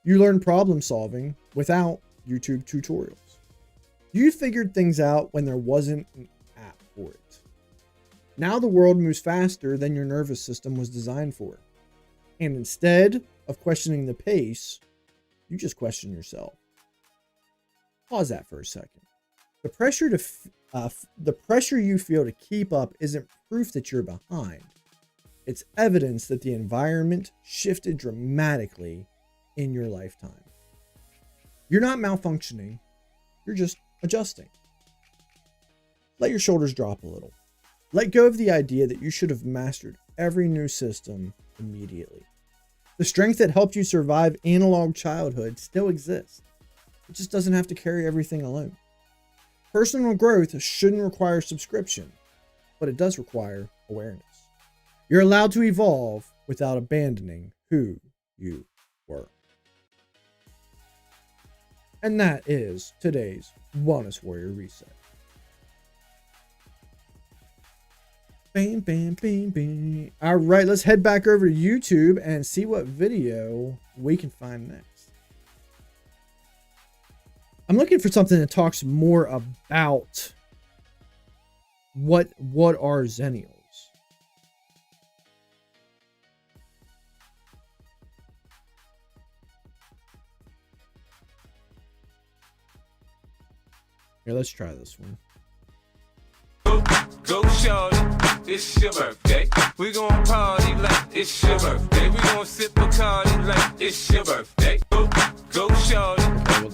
You learned problem solving without YouTube tutorials. You figured things out when there wasn't an app for it. Now the world moves faster than your nervous system was designed for. And instead of questioning the pace, you just question yourself. Pause that for a second. The pressure the pressure you feel to keep up isn't proof that you're behind. It's evidence that the environment shifted dramatically in your lifetime. You're not malfunctioning, you're just adjusting. Let your shoulders drop a little. Let go of the idea that you should have mastered every new system immediately. The strength that helped you survive analog childhood still exists. It just doesn't have to carry everything alone. Personal growth shouldn't require subscription, but it does require awareness. You're allowed to evolve without abandoning who you were. And that is today's Wellness Warrior Reset. Bam, bam, bam, bam. All right, let's head back over to YouTube and see what video we can find next. I'm looking for something that talks more about what are Xennials. Here, let's try this one. Go shorty, it's your birthday. We gon' party like it's your birthday. We gon' sip Bacardi like it's your birthday. Go shorty,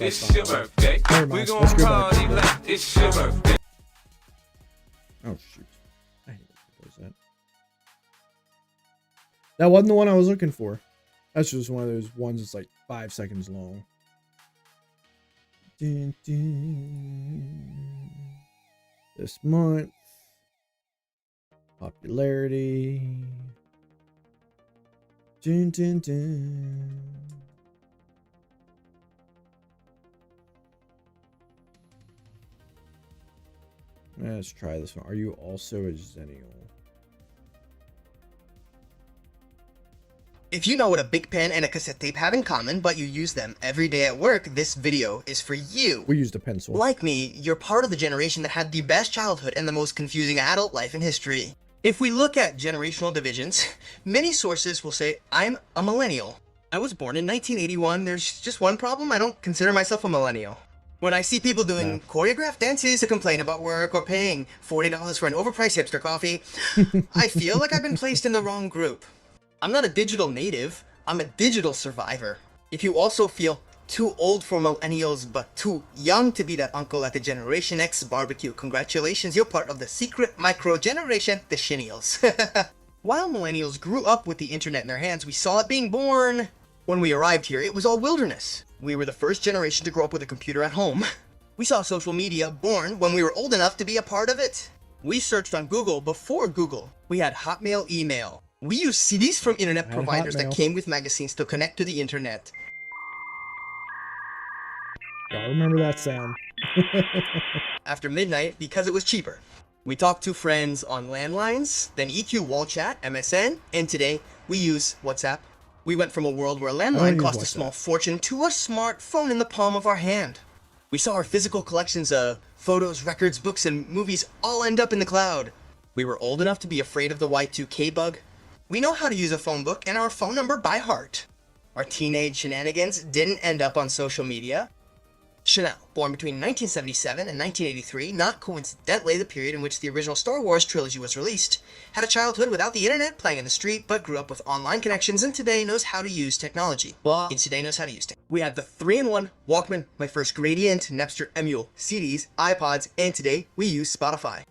it's your birthday. We gon' party like it's your birthday. Oh shoot. I hate it. What was that? That wasn't the one I was looking for. That's just one of those ones that's like 5 seconds long. Dun, dun. This month. Popularity. Dun, dun, dun. Let's try this one. Are you also a Xennial? If you know what a big pen and a cassette tape have in common, but you use them every day at work, this video is for you. We used a pencil. Like me, you're part of the generation that had the best childhood and the most confusing adult life in history. If we look at generational divisions, many sources will say I'm a millennial. I was born in 1981. There's just one problem. I don't consider myself a millennial. When I see people doing choreographed dances to complain about work or paying $40 for an overpriced hipster coffee, I feel like I've been placed in the wrong group. I'm not a digital native, I'm a digital survivor. If you also feel too old for millennials but too young to be that uncle at the Generation X barbecue, congratulations, you're part of the secret micro generation, the Xennials. While millennials grew up with the internet in their hands, we saw it being born. When we arrived here, it was all wilderness. We were the first generation to grow up with a computer at home. We saw social media born when we were old enough to be a part of it. We searched on Google before Google. We had Hotmail email. We used CDs from internet providers that came with magazines to connect to the internet. I remember that sound. After midnight, because it was cheaper. We talked to friends on landlines, then EQ wall chat, MSN, and today we use WhatsApp. We went from a world where a landline cost a small fortune to a smartphone in the palm of our hand. We saw our physical collections of photos, records, books, and movies all end up in the cloud. We were old enough to be afraid of the Y2K bug. We know how to use a phone book and our phone number by heart. Our teenage shenanigans didn't end up on social media. Chanel, born between 1977 and 1983, not coincidentally the period in which the original Star Wars trilogy was released, had a childhood without the internet, playing in the street, but grew up with online connections and today knows how to use technology. And today knows how to use technology. We had the 3-in-1 Walkman, my first Gradient, Napster, Emule, CDs, iPods, and today we use Spotify.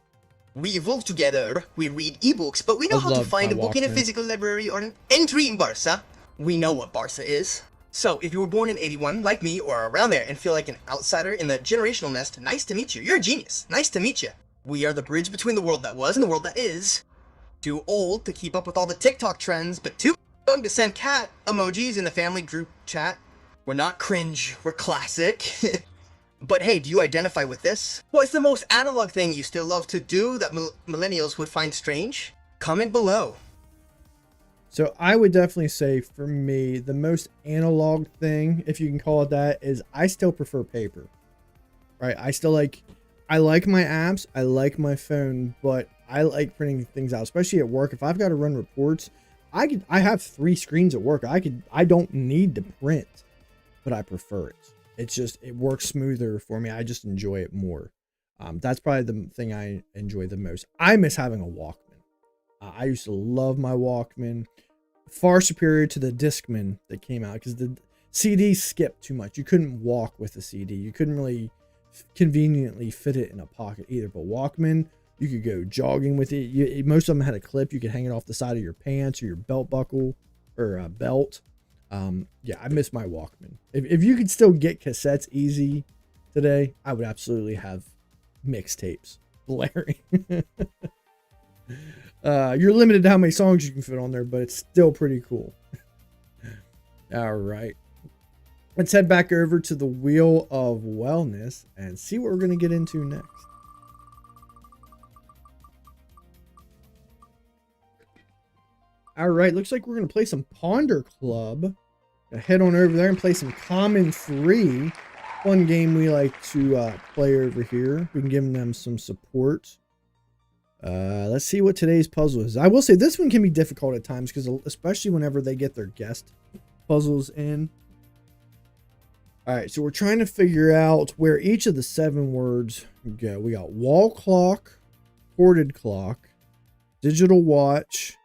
We evolved together, we read ebooks, but we know how to find a book in a physical library or an entry in Barca. We know what Barca is. So, if you were born in 81, like me, or around there, and feel like an outsider in the generational nest, nice to meet you. You're a genius. Nice to meet you. We are the bridge between the world that was and the world that is. Too old to keep up with all the TikTok trends, but too young to send cat emojis in the family group chat. We're not cringe, we're classic. But hey, do you identify with this? What's the most analog thing you still love to do that millennials would find strange? Comment below. So I would definitely say for me, the most analog thing, if you can call it that, is I still prefer paper, right? I like my apps. I like my phone, but I like printing things out, especially at work. If I've got to run reports, I have 3 screens at work. I don't need to print, but I prefer it. It's just, it works smoother for me. I just enjoy it more. That's probably the thing I enjoy the most. I miss having a Walkman. I used to love my Walkman. Far superior to the Discman that came out, because the CD skipped too much. You couldn't walk with the CD. You couldn't really conveniently fit it in a pocket either. But Walkman, you could go jogging with it. Most of them had a clip. You could hang it off the side of your pants or your belt buckle or belt. Yeah, I miss my Walkman. If you could still get cassettes easy today, I would absolutely have mixtapes blaring. You're limited to how many songs you can fit on there, but it's still pretty cool. All right. Let's head back over to the Wheel of Wellness and see what we're going to get into next. All right. Looks like we're going to play some Ponder Club. Head on over there and play some Common 3. Fun game we like to play over here. We can give them some support. Let's see what today's puzzle is. I will say this one can be difficult at times, because especially whenever they get their guest puzzles in. All right, so we're trying to figure out where each of the 7 words go. We got wall clock, corded clock, digital watch,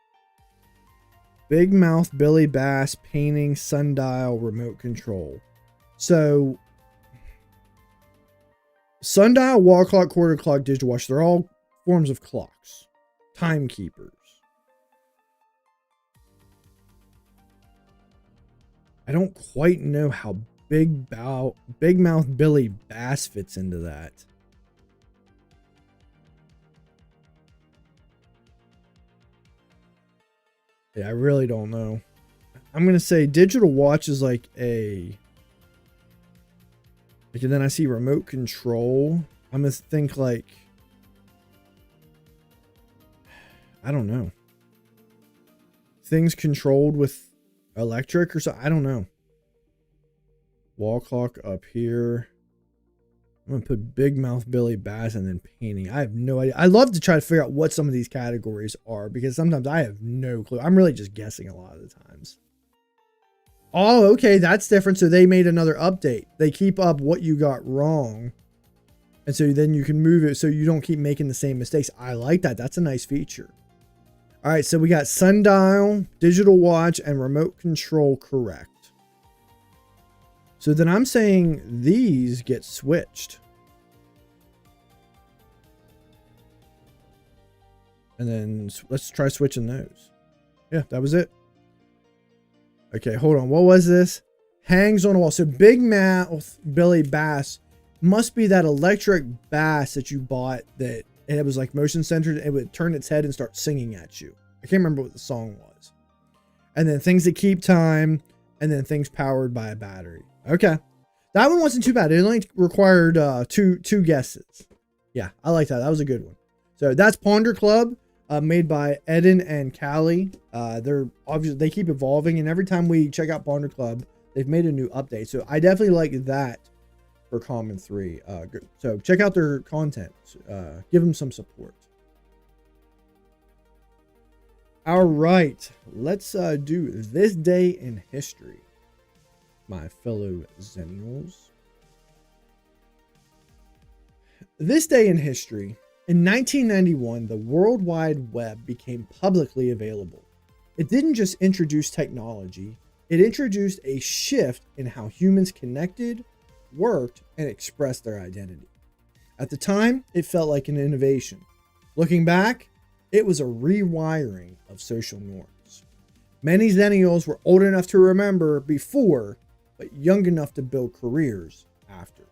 big mouth, Billy Bass, painting, sundial, remote control. So sundial, wall clock, quarter clock, digital watch, they're all forms of clocks, timekeepers. I don't quite know how big mouth Billy Bass fits into that. Yeah, I really don't know. I'm gonna say digital watch is like a. And then I see remote control. I'm gonna think like. I don't know. Things controlled with electric or something. I don't know. Wall clock up here. I'm going to put big mouth Billy Bass and then painting. I have no idea. I love to try to figure out what some of these categories are, because sometimes I have no clue. I'm really just guessing a lot of the times. Oh, okay. That's different. So they made another update. They keep up what you got wrong. And so then you can move it so you don't keep making the same mistakes. I like that. That's a nice feature. All right, so we got sundial, digital watch, and remote control correct. So then I'm saying these get switched. And then let's try switching those. Yeah, that was it. Okay, hold on. What was this? Hangs on a wall. So big mouth Billy Bass must be that electric bass that you bought that. And it was like motion centered. It would turn its head and start singing at you. I can't remember what the song was. And then things that keep time. And then things powered by a battery. Okay. That one wasn't too bad. It only required two guesses. Yeah, I like that. That was a good one. So that's Ponder Club, made by Eden and Callie. They're obviously, they keep evolving. And every time we check out Ponder Club, they've made a new update. So I definitely like that. For Common 3. So check out their content. Give them some support. All right. Let's do this day in history. My fellow Xennials. This day in history. In 1991, the World Wide Web became publicly available. It didn't just introduce technology. It introduced a shift in how humans connected, worked, and expressed their identity. At the time, it felt like an innovation. Looking back, it was a rewiring of social norms. Many Xennials were old enough to remember before, but young enough to build careers after.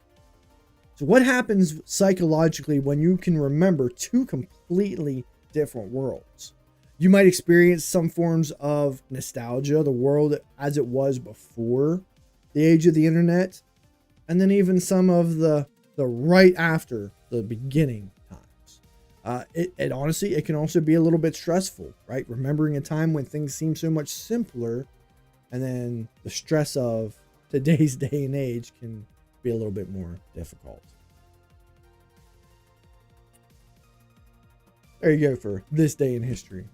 So what happens psychologically when you can remember 2 completely different worlds? You might experience some forms of nostalgia, the world as it was before the age of the internet, and then even some of the right after the beginning times. It honestly, it can also be a little bit stressful, right? Remembering a time when things seem so much simpler, and then the stress of today's day and age can be a little bit more difficult. There you go for this day in history.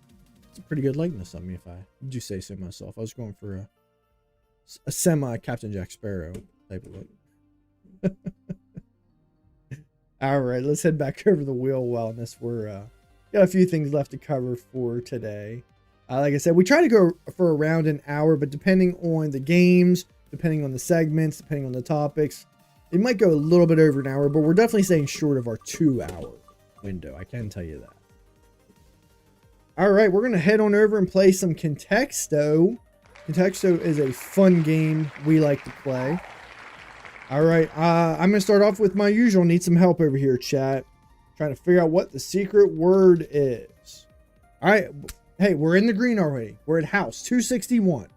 It's a pretty good likeness on me, if I do say so myself. I was going for a semi Captain Jack Sparrow type of look. All right, let's head back over the wheel wellness. We're got a few things left to cover for today. Like I said, we try to go for around an hour, but depending on the games, depending on the segments, depending on the topics, it might go a little bit over an hour, but we're definitely staying short of our 2-hour window. I can tell you that. All right, we're going to head on over and play some Contexto. Contexto is a fun game we like to play. All right, I'm going to start off with my usual. Need some help over here, chat. Trying to figure out what the secret word is. All right. Hey, we're in the green already. We're at house 261.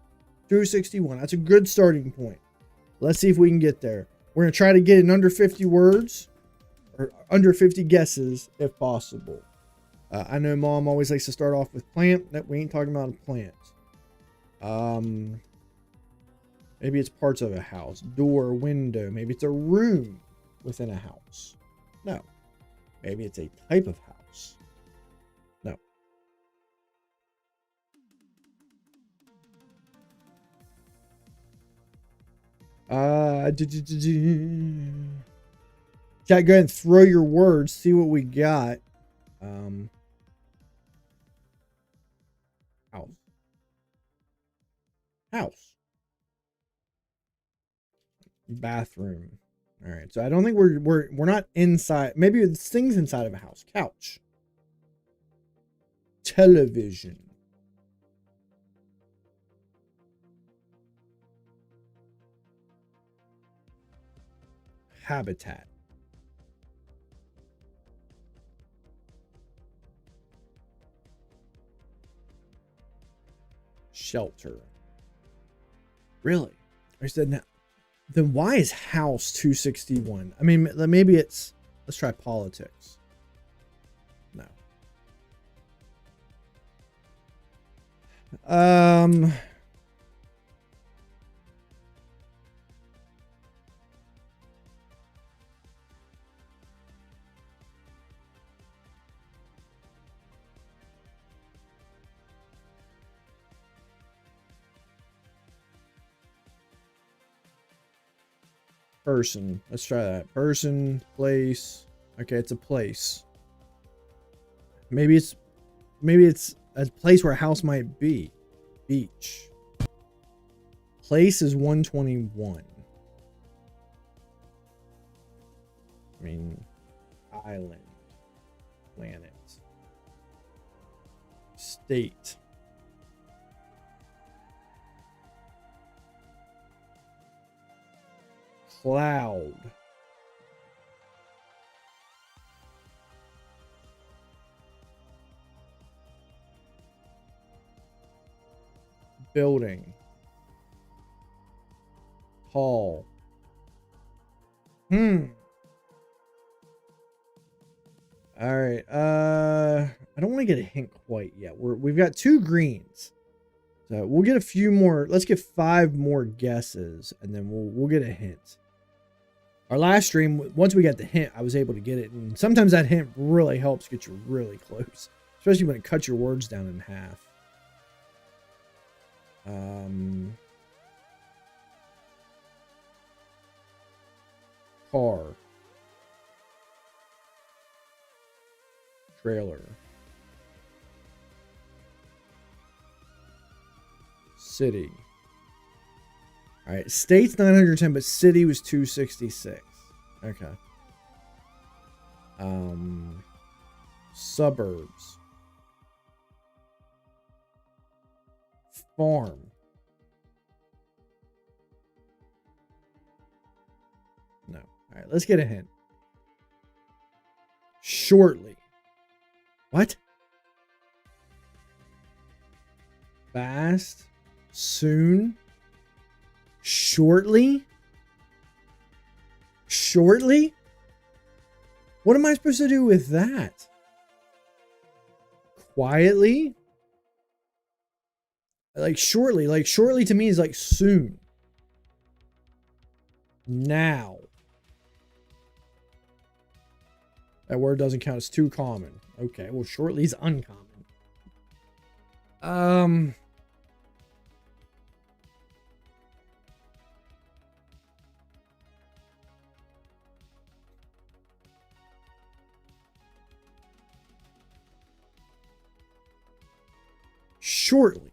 261. That's a good starting point. Let's see if we can get there. We're going to try to get in under 50 words or under 50 guesses if possible. I know Mom always likes to start off with plant. That we ain't talking about a plant. Maybe it's parts of a house. Door, window. Maybe it's a room within a house. No. Maybe it's a type of house. No. Chat, go ahead and throw your words. See what we got. House. House. Bathroom. All right. So I don't think we're not inside. Maybe it's things inside of a house. Couch. Television. Habitat. Shelter. Really? I said now. Then why is house 261? I mean, maybe it's. Let's try politics. No. Person. Let's try that. Person, place. Okay, it's a place. Maybe it's a place where a house might be. Beach. Place is 121. I mean, island. Planet. State. Cloud. Building. Hall. All right. I don't want to get a hint quite yet. We've got 2 greens. So we'll get a few more. Let's get 5 more guesses and then we'll get a hint. Our last stream, once we got the hint, I was able to get it. And sometimes that hint really helps get you really close, especially when it cuts your words down in half. Car. Trailer. City. All right, state's 910, but city was 266. Okay. Suburbs. Farm. No. All right, let's get a hint. Shortly. What? Fast. Soon. Shortly? Shortly? What am I supposed to do with that? Quietly? Like shortly. Like shortly to me is like soon. Now. That word doesn't count. It's too common. Okay, well shortly is uncommon. Shortly.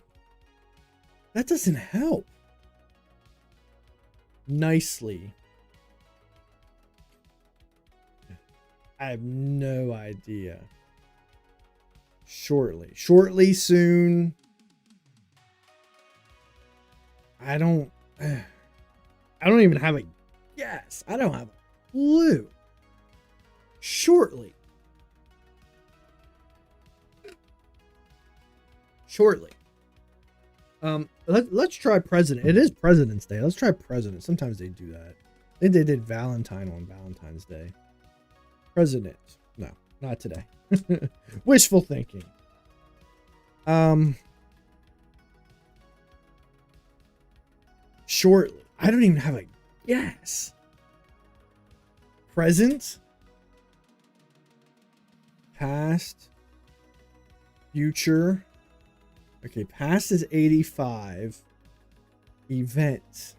That doesn't help. Nicely. I have no idea. Shortly. Shortly, soon. I don't even have a guess. I don't have a clue. Shortly. Shortly. Let's try president. It is President's Day. Let's try president. Sometimes they do that. They did Valentine on Valentine's Day. President. No, not today. Wishful thinking. Shortly. I don't even have a guess. Present. Past. Future. Okay, past is 85. Event.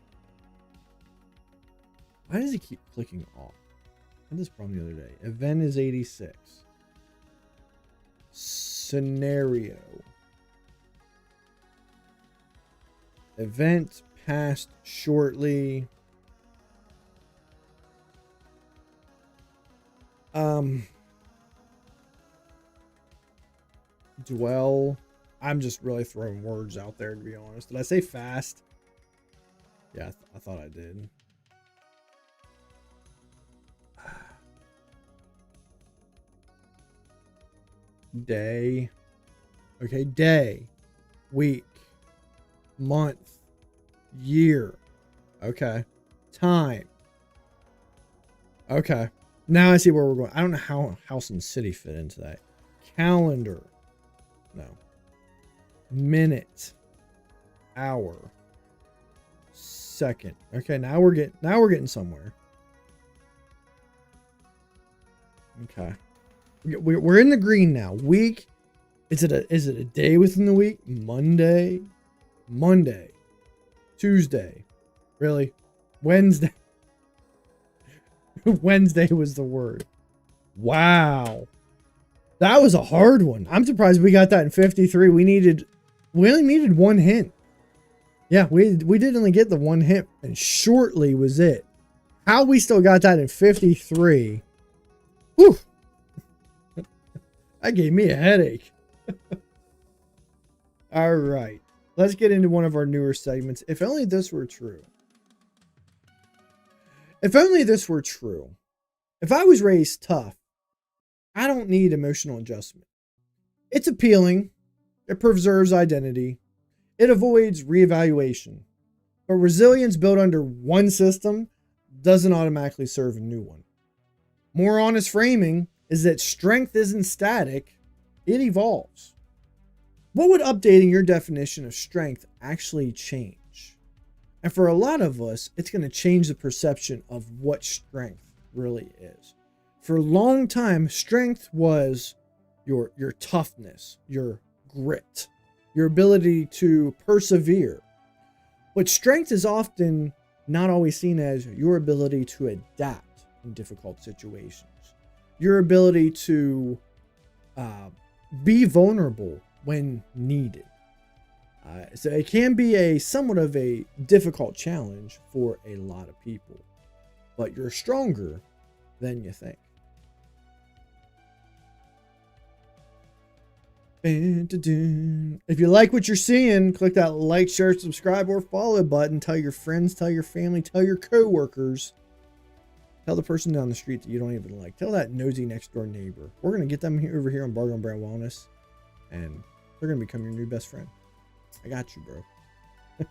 Why does it keep clicking off? I had this problem the other day. Event is 86. Scenario. Event past shortly. Dwell. I'm just really throwing words out there, to be honest. Did I say fast? Yeah, I thought I did. Day. Okay, day. Week. Month. Year. Okay. Time. Okay. Now I see where we're going. I don't know how house and city fit into that. Calendar. No. Minute. Hour. Second. Okay, now we're getting somewhere. Okay. We're in the green now. Week. Is it a day within the week? Monday. Tuesday. Really? Wednesday. Wednesday was the word. Wow. That was a hard one. I'm surprised we got that in 53. We only needed one hint. Yeah, we did only get the one hint, and shortly was it. How we still got that in 53. Whew. That gave me a headache. All right. Let's get into one of our newer segments. If only this were true. If only this were true. If I was raised tough, I don't need emotional adjustment. It's appealing. It preserves identity. It avoids reevaluation. But resilience built under one system doesn't automatically serve a new one. More honest framing is that strength isn't static, it evolves. What would updating your definition of strength actually change? And for a lot of us, it's going to change the perception of what strength really is. For a long time, strength was your toughness, your grit, your ability to persevere. But strength is often not always seen as your ability to adapt in difficult situations, your ability to be vulnerable when needed. So it can be a somewhat of a difficult challenge for a lot of people, but you're stronger than you think. If you like what you're seeing, click that like, share, subscribe, or follow button. Tell your friends, tell your family, tell your coworkers. Tell the person down the street that you don't even like. Tell that nosy next door neighbor. We're going to get them over here on Bargain Brand Wellness, and they're going to become your new best friend. I got you, bro.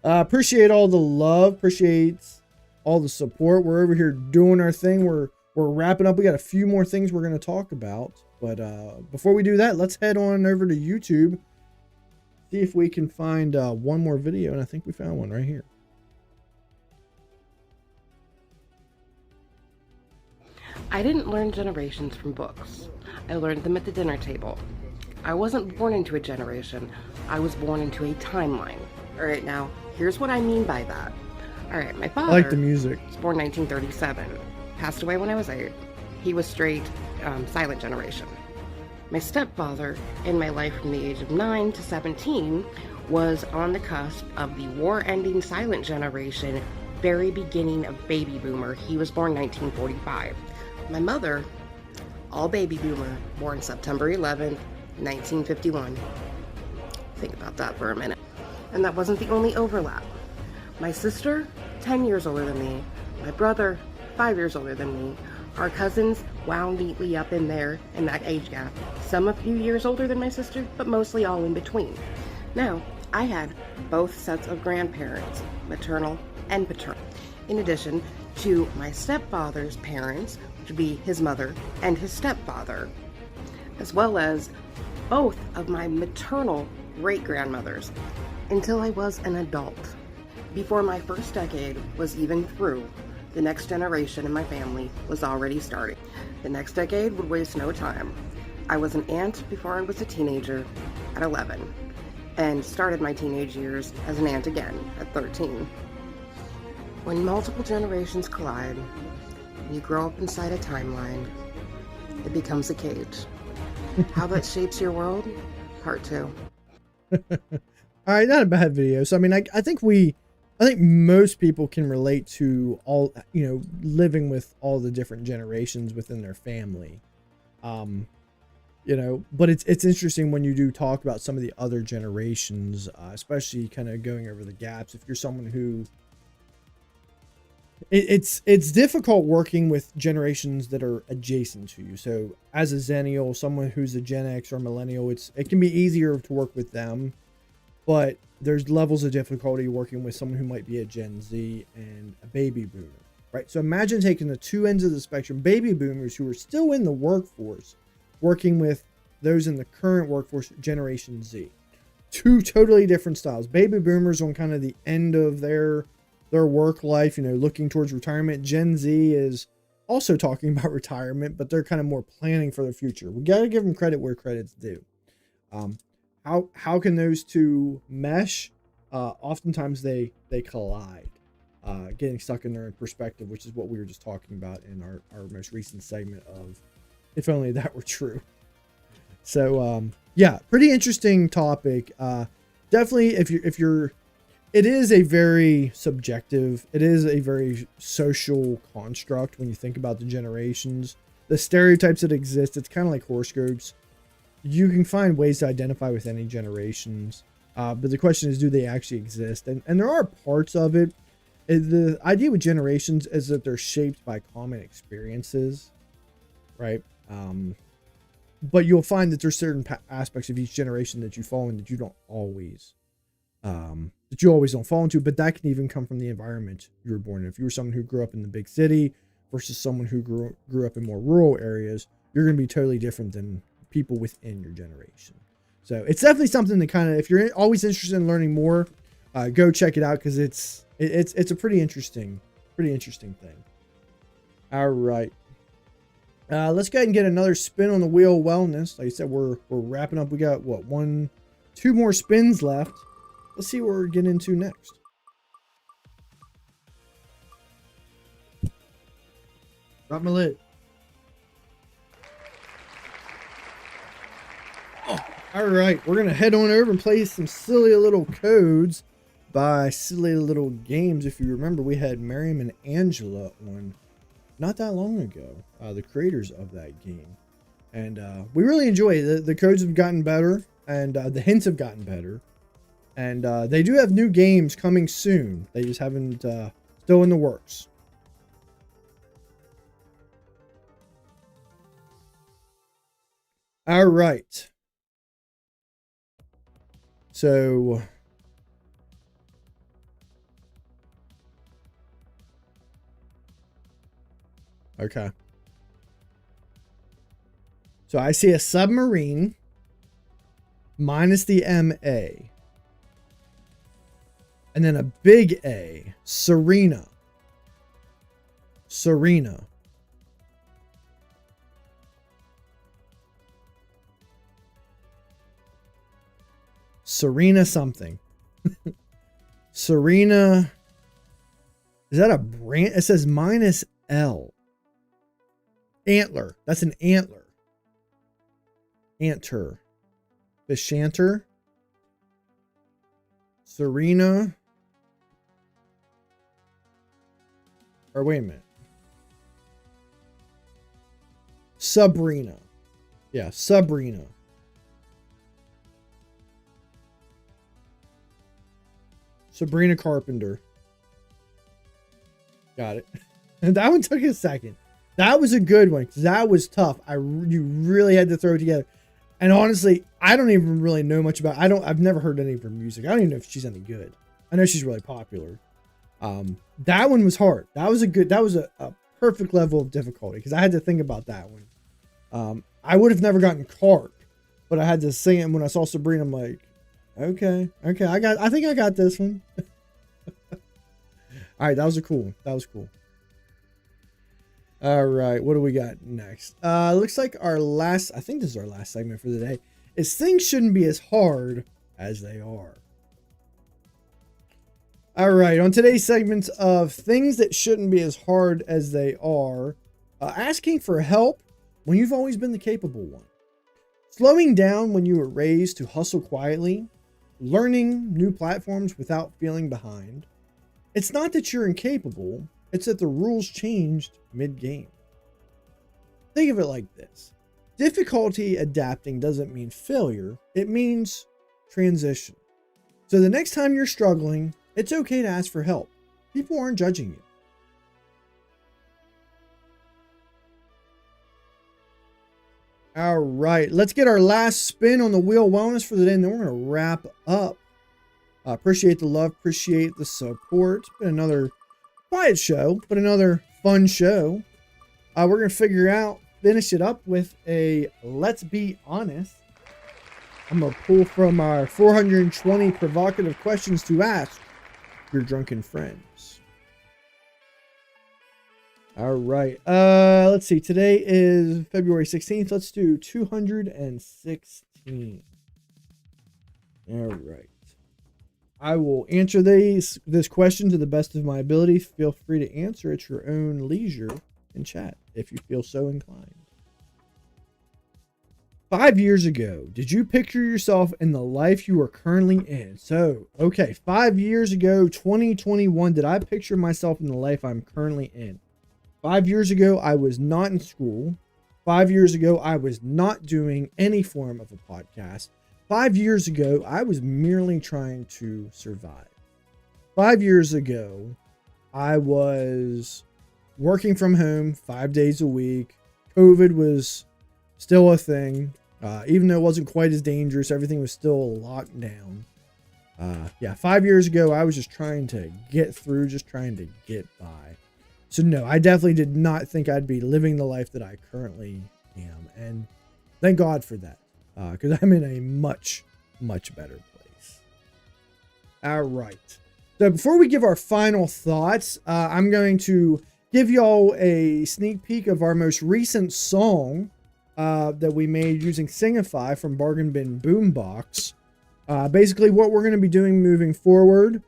Appreciate all the love. Appreciate all the support. We're over here doing our thing. We're wrapping up. We got a few more things we're going to talk about. But before we do that, let's head on over to YouTube. See if we can find one more video. And I think we found one right here. I didn't learn generations from books. I learned them at the dinner table. I wasn't born into a generation. I was born into a timeline. All right, now, here's what I mean by that. All right, my father... I like the music. ...was born 1937. Passed away when I was 8. He was straight silent generation. My stepfather, in my life from the age of 9 to 17, was on the cusp of the war-ending silent generation, very beginning of baby boomer. He was born 1945. My mother, all baby boomer, born September 11th, 1951. Think about that for a minute. And that wasn't the only overlap. My sister, 10 years older than me. My brother, 5 years older than me. Our cousins wound neatly up in there in that age gap. Some a few years older than my sister, but mostly all in between. Now, I had both sets of grandparents, maternal and paternal, in addition to my stepfather's parents, which would be his mother and his stepfather, as well as both of my maternal great-grandmothers, until I was an adult. Before my first decade was even through, the next generation in my family was already starting. The next decade would waste no time. I was an aunt before I was a teenager at 11, and started my teenage years as an aunt again at 13. When multiple generations collide, you grow up inside a timeline, it becomes a cage. How that shapes your world? Part 2. All right, not a bad video. So, I mean, I think most people can relate to all, living with all the different generations within their family. But it's interesting when you do talk about some of the other generations, especially kind of going over the gaps. If you're someone who, it's difficult working with generations that are adjacent to you. So as a Xennial, someone who's a Gen X or millennial, it can be easier to work with them, but there's levels of difficulty working with someone who might be a Gen Z and a baby boomer, right? So imagine taking the two ends of the spectrum, baby boomers who are still in the workforce, working with those in the current workforce, Generation Z. Two totally different styles. Baby boomers on kind of the end of their work life, looking towards retirement. Gen Z is also talking about retirement, but they're kind of more planning for the future. We got to give them credit where credit's due. How can those two mesh? Oftentimes they collide, getting stuck in their perspective, which is what we were just talking about in our most recent segment of If Only That Were True. So yeah, pretty interesting topic. Definitely it is a very subjective, it is a very social construct when you think about the generations, the stereotypes that exist. It's kind of like horoscopes. You can find ways to identify with any generations, but the question is, do they actually exist? And there are parts of it. The idea with generations is that they're shaped by common experiences, right? But you'll find that there's certain aspects of each generation that you fall in that you don't always, don't fall into. But that can even come from the environment you were born in. If you were someone who grew up in the big city versus someone who grew up in more rural areas, you're going to be totally different than people within your generation. So it's definitely something that kind of, if you're always interested in learning more, go check it out, because it's a pretty interesting thing. All right. Let's go ahead and get another spin on the wheel of wellness. Like I said, we're wrapping up. We got two more spins left. Let's see what we're getting into next. Drop my lid. Oh, all right. We're going to head on over and play some silly little codes by Silly Little Games. If you remember, we had Miriam and Angela on not that long ago, the creators of that game. And we really enjoy it. The codes have gotten better, and the hints have gotten better. And they do have new games coming soon. They just haven't, still in the works. All right. So okay. So I see a submarine minus the MA. And then a big A. Serena. Serena. Serena something. Serena. Is that a brand? It says minus L. Antler. That's an antler. Anter. Bishanter. Serena. Or wait a minute. Sabrina. Yeah, Sabrina. Sabrina Carpenter. Got it. And that one took a second. That was a good one because that was tough. You really had to throw it together. And honestly, I don't even really know much about. I've never heard any of her music. I don't even know if she's any good. I know she's really popular. That one was hard. That was a perfect level of difficulty because I had to think about that one. I would have never gotten Carp, but I had to sing it. And when I saw Sabrina, I'm like, okay, I think I got this one. All right, that was cool. That was cool. All right, what do we got next? Looks like I think this is our last segment for the day, is things shouldn't be as hard as they are. All right, on today's segment of things that shouldn't be as hard as they are, asking for help when you've always been the capable one. Slowing down when you were raised to hustle quietly, learning new platforms without feeling behind. It's not that you're incapable, it's that the rules changed mid-game. Think of it like this. Difficulty adapting doesn't mean failure, it means transition. So the next time you're struggling, it's okay to ask for help. People aren't judging you. All right, let's get our last spin on the wheel wellness for the day, and then we're going to wrap up. Appreciate the love, appreciate the support. It's been another quiet show, but another fun show. We're going to finish it up with a let's be honest. I'm going to pull from our 420 provocative questions to ask your drunken friends. All right. Let's see. Today is February 16th. Let's do 216. All right. I will answer this question to the best of my ability. Feel free to answer at your own leisure in chat if you feel so inclined. 5 years ago, did you picture yourself in the life you are currently in? So, okay, 5 years ago, 2021, did I picture myself in the life I'm currently in? 5 years ago, I was not in school. 5 years ago, I was not doing any form of a podcast. 5 years ago, I was merely trying to survive. 5 years ago, I was working from home 5 days a week. COVID was still a thing. Even though it wasn't quite as dangerous, everything was still locked down. 5 years ago, I was just trying to get through, just trying to get by. So no, I definitely did not think I'd be living the life that I currently am. And thank God for that. Because I'm in a much, much better place. All right. So before we give our final thoughts, I'm going to give y'all a sneak peek of our most recent song that we made using Singify from Bargain Bin Boombox. Basically, what we're going to be doing moving forward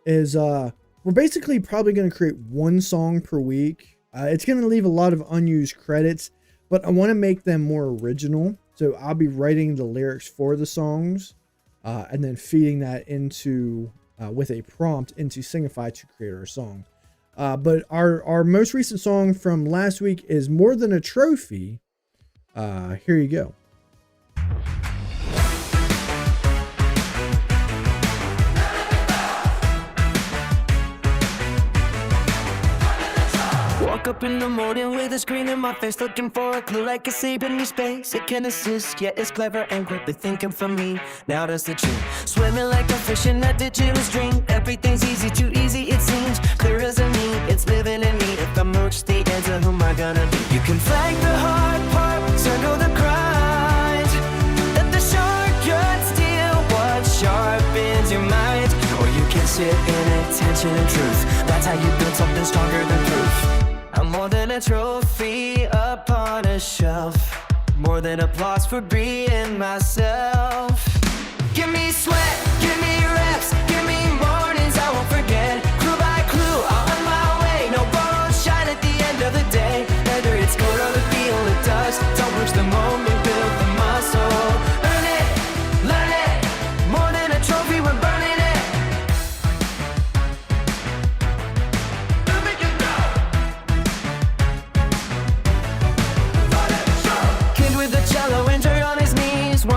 is we're basically probably going to create one song per week. It's going to leave a lot of unused credits, but I want to make them more original. So I'll be writing the lyrics for the songs and then feeding that into with a prompt into Singify to create our song. But our most recent song from last week is More Than a Trophy. Here you go. Woke up in the morning with a screen in my face, looking for a clue like a sleep in space. It can assist, yet it's clever and quickly thinking for me. Now that's the truth. Swimming like a fish in a digital stream. Everything's easy, too easy it seems. Clear as a me, it's living in me. If I merge the answer, who am I gonna be? You can flag the hard part, circle the grind. Let the shortcut steal what sharpens your mind. Or you can sit in attention and truth. That's how you build something stronger than proof. I'm more than a trophy upon a shelf. More than applause for being myself. Give me sweat, give me reps, give me mornings I won't forget. Clue by clue, I'll on my way. No borrowed shine at the end of the day. Whether it's gold or the feel of dust, don't push the moment, build the muscle.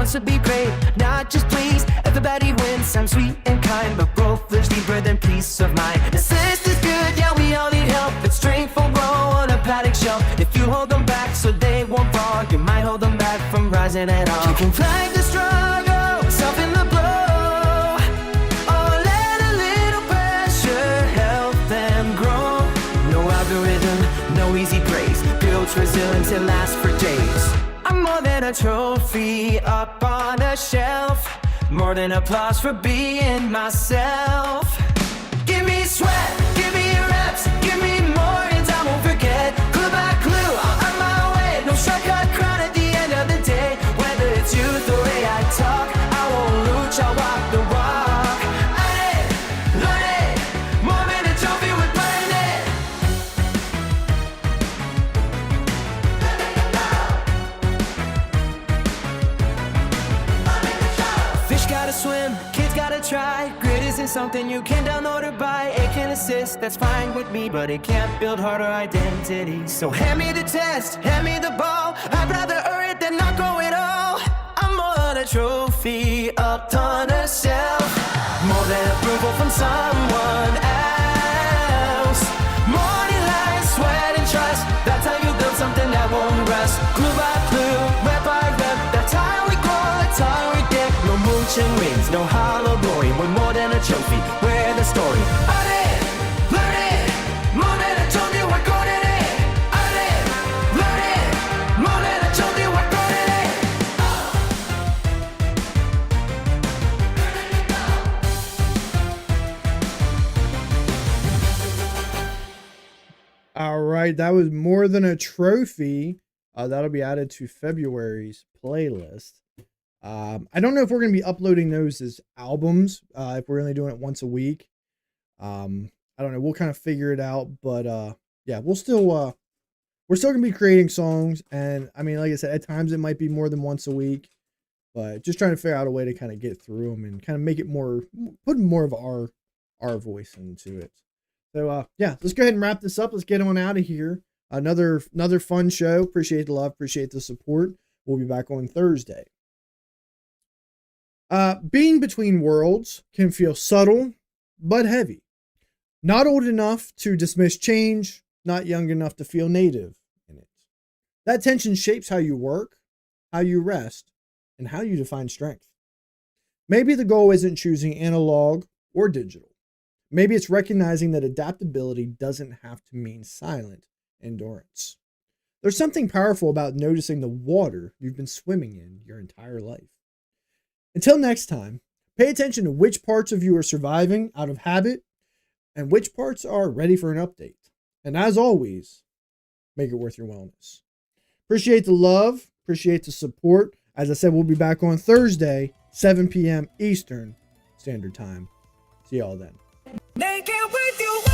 wants to be great, not just please. Everybody wins, I'm sweet and kind, but growth lives deeper than peace of mind. The system's good, yeah, we all need help. But strength will grow on a paddock shelf. If you hold them back so they won't fall, you might hold them back from rising at all. You can fight the struggle, soften the blow, or let a little pressure help them grow. No algorithm, no easy praise, builds resilience and lasts for days. I'm more than a trophy up on a shelf, more than applause for being myself. Give me sweat, give me reps, give me more, and I won't forget. Clue by clue, I'm on my way. No shortcut crown at the end of the day. Whether it's you, the way I talk, I won't lose, I'll walk the walk. I did, learn it, more than a trophy with burn it. Fish gotta swim, kids gotta try. Grit isn't something you can download or buy. It can assist, that's fine with me, but it can't build harder identity. So hand me the test, hand me the ball. I'd rather earn it than not go at all. I'm more than a trophy up on a shelf, more than approval from someone else. Morning light, sweat and trust, that's how you build something that won't rust. Clue by clue, rep by rep, that's how we grow, that's how we get. No mooching wings, no hollow glory, we're more than a trophy, we're the story. I did, learn it, more than I told you, we're good at it. I did, learn it, more than I told you, we're good at it. All right, that was More Than a Trophy. That'll be added to February's playlist. I don't know if we're going to be uploading those as albums, if we're only doing it once a week. I don't know. We'll kind of figure it out, but yeah, we're still going to be creating songs. And I mean, like I said, at times it might be more than once a week, but just trying to figure out a way to kind of get through them and kind of make it more, put more of our voice into it. So yeah, let's go ahead and wrap this up. Let's get on out of here. Another fun show. Appreciate the love. Appreciate the support. We'll be back on Thursday. Being between worlds can feel subtle, but heavy. Not old enough to dismiss change, not young enough to feel native in it. That tension shapes how you work, how you rest, and how you define strength. Maybe the goal isn't choosing analog or digital. Maybe it's recognizing that adaptability doesn't have to mean silent endurance. There's something powerful about noticing the water you've been swimming in your entire life. Until next time, pay attention to which parts of you are surviving out of habit and which parts are ready for an update. And as always, make it worth your wellness. Appreciate the love. Appreciate the support. As I said, we'll be back on Thursday, 7 p.m. Eastern Standard Time. See y'all then. Naked with you.